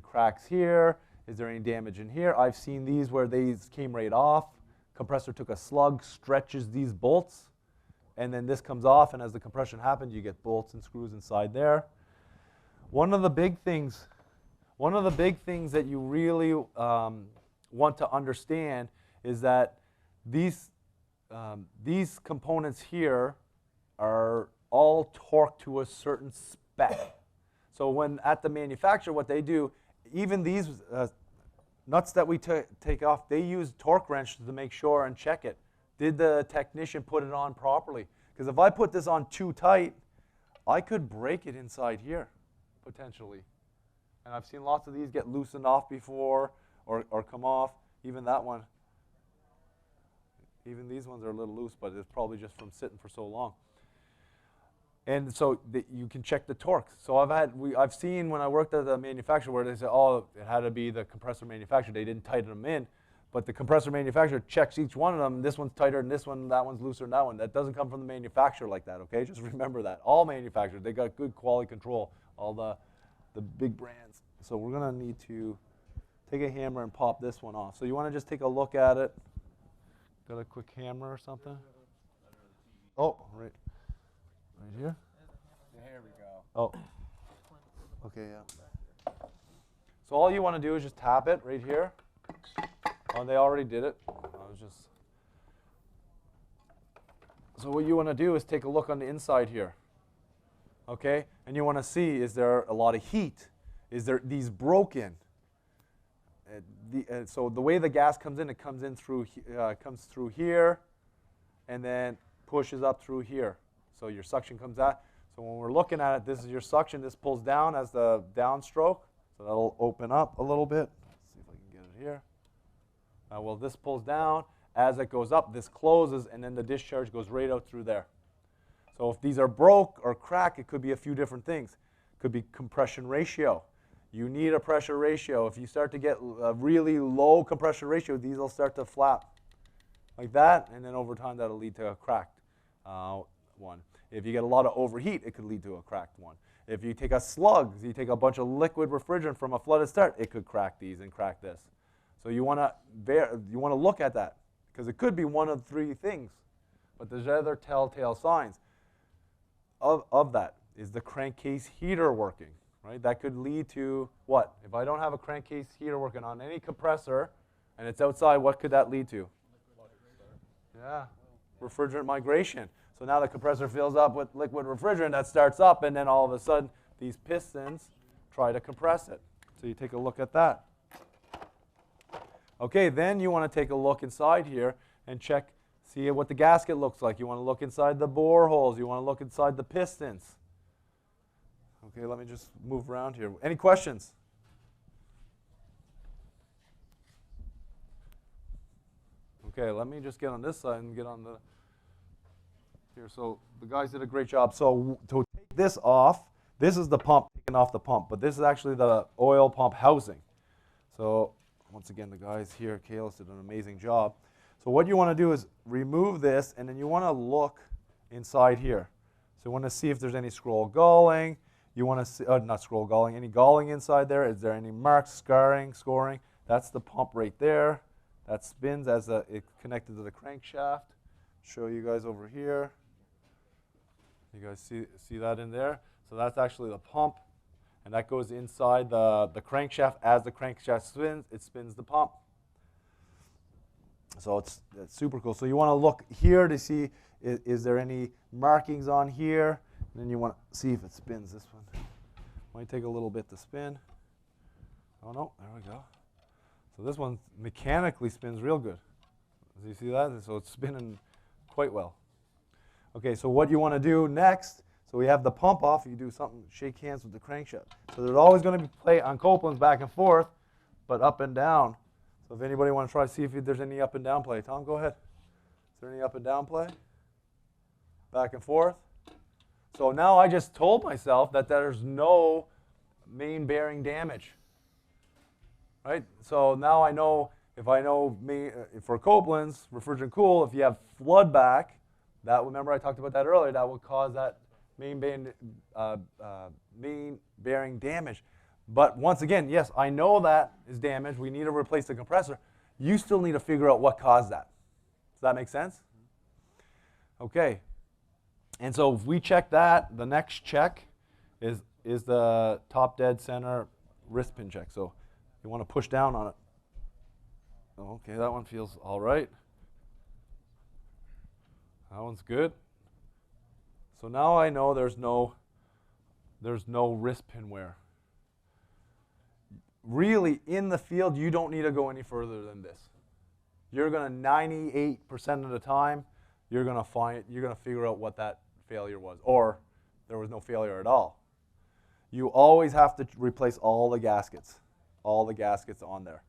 cracks here? Is there any damage in here? I've seen these where these came right off. Compressor took a slug, stretches these bolts, and then this comes off, and as the compression happens, you get bolts and screws inside there. One of the big things that you really want to understand is that these components here are all torqued to a certain spec. So when at the manufacturer, what they do, even these nuts that we take off, they use torque wrenches to make sure and check it. Did the technician put it on properly? Because if I put this on too tight, I could break it inside here, potentially. And I've seen lots of these get loosened off before or come off. Even that one. Even these ones are a little loose, but it's probably just from sitting for so long. And so you can check the torque. So I've seen when I worked at the manufacturer where they say, oh, it had to be the compressor manufacturer. They didn't tighten them in. But the compressor manufacturer checks each one of them. This one's tighter than this one, that one's looser than that one. That doesn't come from the manufacturer like that, okay? Just remember that. All manufacturers, they got good quality control, all the big brands. So we're going to need to take a hammer and pop this one off. So you want to just take a look at it. Got a quick hammer or something? Oh, right here? There we go. Oh, okay, yeah. So all you want to do is just tap it right here. Oh, they already did it. So what you want to do is take a look on the inside here. Okay? And you want to see, is there a lot of heat? Is there these broken? So the way the gas comes in, it comes in through comes through here, and then pushes up through here. So your suction comes out. So when we're looking at it, this is your suction. This pulls down as the downstroke. So that'll open up a little bit. Let's see if I can get it here. Well, this pulls down. As it goes up, this closes, and then the discharge goes right out through there. So if these are broke or cracked, it could be a few different things. It could be compression ratio. You need a pressure ratio. If you start to get a really low compression ratio, these will start to flap like that, and then over time that'll lead to a cracked one. If you get a lot of overheat, it could lead to a cracked one. If you take a slug, you take a bunch of liquid refrigerant from a flooded start, it could crack these and crack this. So you want to look at that, because it could be one of three things. But there's other telltale signs of that. Is the crankcase heater working? Right? That could lead to what? If I don't have a crankcase heater working on any compressor and it's outside, what could that lead to? Yeah, refrigerant migration. So now the compressor fills up with liquid refrigerant, that starts up, and then all of a sudden these pistons try to compress it. So you take a look at that. Okay, then you want to take a look inside here and check, see what the gasket looks like. You want to look inside the bore holes. You want to look inside the pistons. Okay, let me just move around here. Any questions? Okay, let me just get on this side and get on the here. So the guys did a great job. So to take this off, this is the pump taking off the pump, but this is actually the oil pump housing. So once again, the guys here, Kalis, did an amazing job. So what you want to do is remove this, and then you want to look inside here. So you want to see if there's any scroll galling. You want to see, not scroll galling, any galling inside there. Is there any marks, scarring, scoring? That's the pump right there. That spins as it's connected to the crankshaft. Show you guys over here. You guys see that in there? So that's actually the pump, and that goes inside the crankshaft. As the crankshaft spins, it spins the pump. So it's super cool. So you want to look here to see, is there any markings on here? And then you want to see if it spins. This one might take a little bit to spin. Oh no, there we go. So this one mechanically spins real good. Do you see that? So it's spinning quite well. Okay, so what you want to do next, so we have the pump off, you do something, shake hands with the crankshaft. So there's always going to be play on Copeland's back and forth, but up and down. So if anybody want to try to see if there's any up and down play. Tom, go ahead. Is there any up and down play? Back and forth. So now I just told myself that there's no main bearing damage. Right? So now I know, if I know for Copeland's refrigerant cool, if you have flood back, that, remember I talked about that earlier, that would cause that main bearing damage. But once again, yes, I know that is damaged. We need to replace the compressor. You still need to figure out what caused that. Does that make sense? Okay. And so if we check that, the next check is the top dead center wrist pin check. So you want to push down on it. Okay, that one feels all right. That one's good. So now I know there's no wrist pin wear. Really, in the field, you don't need to go any further than this. You're going to 98% of the time, you're going to figure out what that failure was, or there was no failure at all. You always have to replace all the gaskets on there.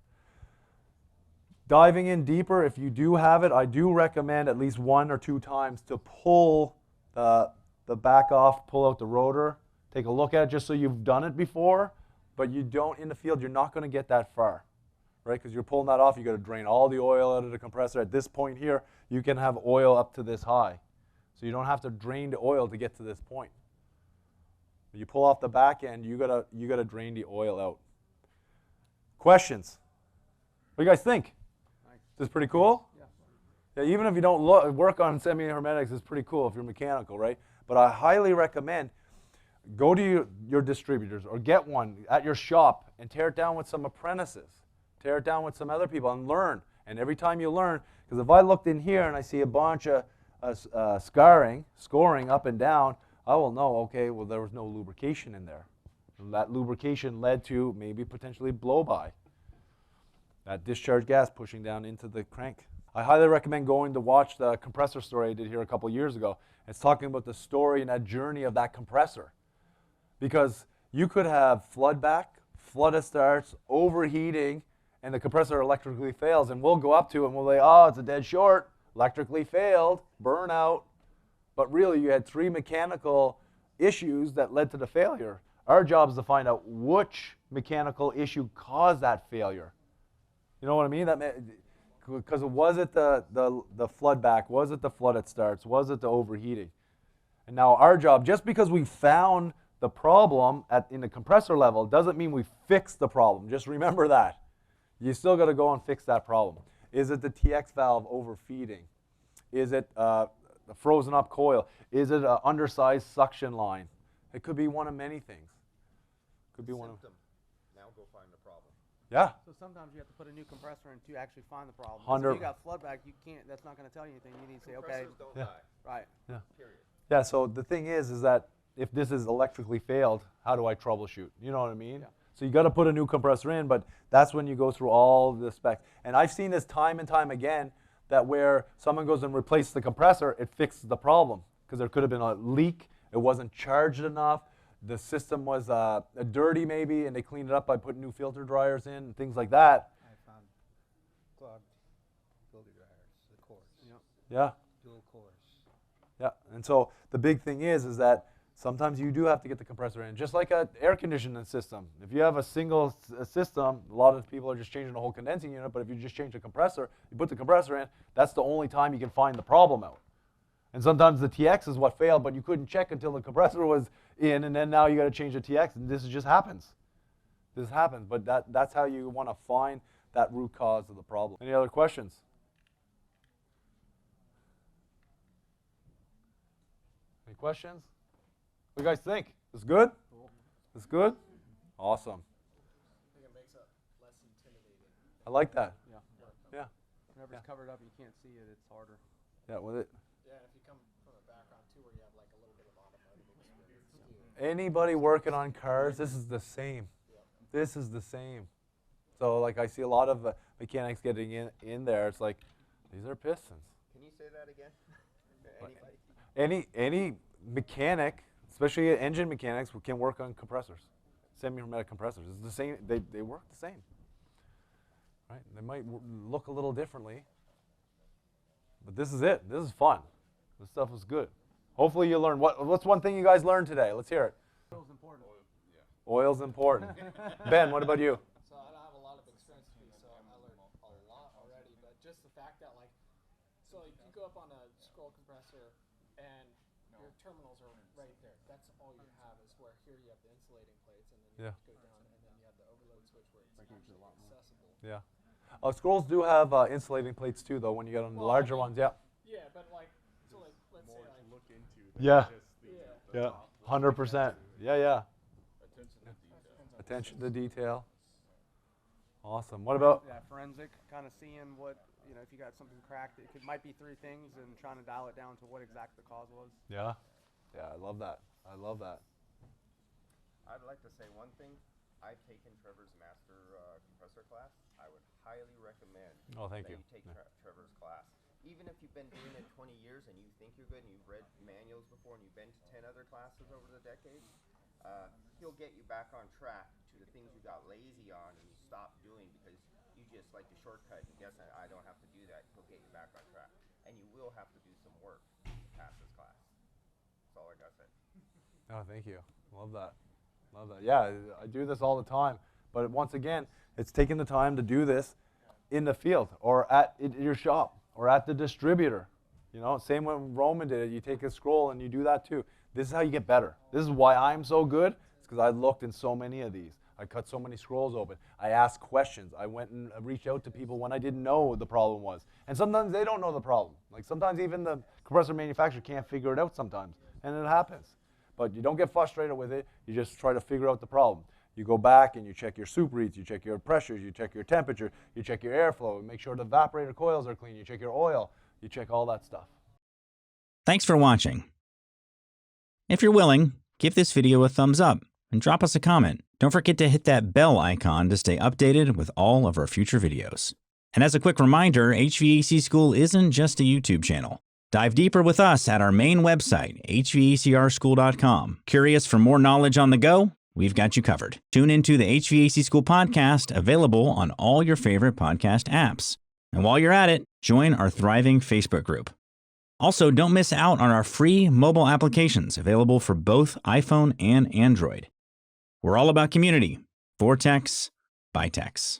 Diving in deeper, if you do have it, I do recommend at least 1 or 2 times to pull the back off, pull out the rotor, take a look at it just so you've done it before, but you don't in the field, you're not going to get that far, right? Because you're pulling that off, you got to drain all the oil out of the compressor. At this point here, you can have oil up to this high. So you don't have to drain the oil to get to this point. When you pull off the back end, you gotta drain the oil out. Questions? What do you guys think? Is this pretty cool? Yeah, even if you don't work on semi-hermetics, it's pretty cool if you're mechanical, right? But I highly recommend go to your distributors or get one at your shop and tear it down with some apprentices. Tear it down with some other people and learn. And every time you learn, because if I looked in here and I see a bunch of scoring up and down, I will know, okay, well, there was no lubrication in there. And that lubrication led to maybe potentially blow-by. That discharge gas pushing down into the crank. I highly recommend going to watch the compressor story I did here a couple years ago. It's talking about the story and that journey of that compressor. Because you could have flood back, flood starts, overheating, and the compressor electrically fails. And we'll go up to it and we'll say, oh, it's a dead short, electrically failed, burnout. But really, you had 3 mechanical issues that led to the failure. Our job is to find out which mechanical issue caused that failure. You know what I mean? Because was it the flood back? Was it the flood at starts? Was it the overheating? And now our job, just because we found the problem in the compressor level, doesn't mean we fixed the problem. Just remember that. You still got to go and fix that problem. Is it the TX valve overfeeding? Is it a frozen up coil? Is it an undersized suction line? It could be one of many things. Could be one of them. Now go find the problem. Yeah. So sometimes you have to put a new compressor in to actually find the problem. 100. If you got flood back, you can't. That's not going to tell you anything. You need to say, okay, Compressors don't Yeah. die. right. Yeah. Period. Yeah, so the thing is that if this is electrically failed, how do I troubleshoot? You know what I mean? Yeah. So you got to put a new compressor in, but that's when you go through all the specs. And I've seen this time and time again, that where someone goes and replaces the compressor, it fixes the problem. Because there could have been a leak, it wasn't charged enough, the system was dirty maybe, and they cleaned it up by putting new filter dryers in, and things like that. I found clogged filter dryers, the cores. Yep. Yeah. Dual cores. Yeah, and so the big thing is that sometimes you do have to get the compressor in, just like an air conditioning system. If you have a single system, a lot of people are just changing the whole condensing unit, but if you just change the compressor, you put the compressor in, that's the only time you can find the problem out. And sometimes the TX is what failed, but you couldn't check until the compressor was in, and then now you got to change the TX, and this just happens. This happens, but that's how you want to find that root cause of the problem. Any other questions? Any questions? What do you guys think? This good? Cool. This good? Awesome. I think it makes it less intimidating. I like that. Yeah. Yeah. Whenever it's covered up, you can't see it. It's harder. Yeah, with it. Yeah, if you come from a background too where you have like a little bit of automotive experience too. Anybody working on cars, this is the same. This is the same. So like I see a lot of mechanics getting in there. It's like, these are pistons. Can you say that again? Anybody? Any mechanic, especially engine mechanics, can work on compressors, semi-hermetic compressors. It's the same. They work the same. Right? They might look a little differently, but this is it. This is fun. This stuff is good. Hopefully you learn. What's one thing you guys learned today? Let's hear it. Oil's important. Oil's important. Ben, what about you? So I don't have a lot of experience with these, so I learned a lot already. But just the fact that like, so you go up on a scroll compressor and your terminals are right there. That's all you have is where here you have the insulating plates, and then you Yeah. go down, and then you have the overload switch where it's actually accessible. Yeah. Scrolls do have insulating plates too, though. When you get on the larger ones, yeah. Yeah, but like, so like, let's say like, look into than Yeah. just Yeah. 100%. Yeah. attention Attention to detail. to detail. Awesome. What about? Yeah, forensic, kind of seeing what, if you got something cracked, it might be 3 things and trying to dial it down to what exact the cause was. Yeah. Yeah, I love that. I love that. I'd like to say one thing. I've taken Trevor's master compressor class. I would highly recommend Oh, thank that you. you take Yeah. Trevor's class. even if you've been doing it 20 years and you think you're good and you've read manuals before and you've been to 10 other classes over the decades, he'll get you back on track to the things you got lazy on and you stopped doing because you just like the shortcut and guess I don't have to do that. He'll get you back on track. And you will have to do some work to pass this class. That's all I got to say. Oh, thank you. Love that. Love that. Yeah, I do this all the time. But once again, it's taking the time to do this in the field or at your shop or at the distributor. You know, same when Roman did it. You take a scroll and you do that too. This is how you get better. This is why I'm so good. It's because I looked in so many of these. I cut so many scrolls open. I asked questions. I went and reached out to people when I didn't know what the problem was. And sometimes they don't know the problem. Like sometimes even the compressor manufacturer can't figure it out sometimes. And it happens. But you don't get frustrated with it. You just try to figure out the problem. You go back and you check your soup reads, you check your pressures, you check your temperature, you check your airflow, make sure the evaporator coils are clean, you check your oil, you check all that stuff. Thanks for watching. If you're willing, give this video a thumbs up and drop us a comment. Don't forget to hit that bell icon to stay updated with all of our future videos. And as a quick reminder, HVAC School isn't just a YouTube channel. Dive deeper with us at our main website, hvacrschool.com. Curious for more knowledge on the go? We've got you covered. Tune into the HVAC School podcast, available on all your favorite podcast apps. And while you're at it, join our thriving Facebook group. Also, don't miss out on our free mobile applications available for both iPhone and Android. We're all about community, for techs, by techs.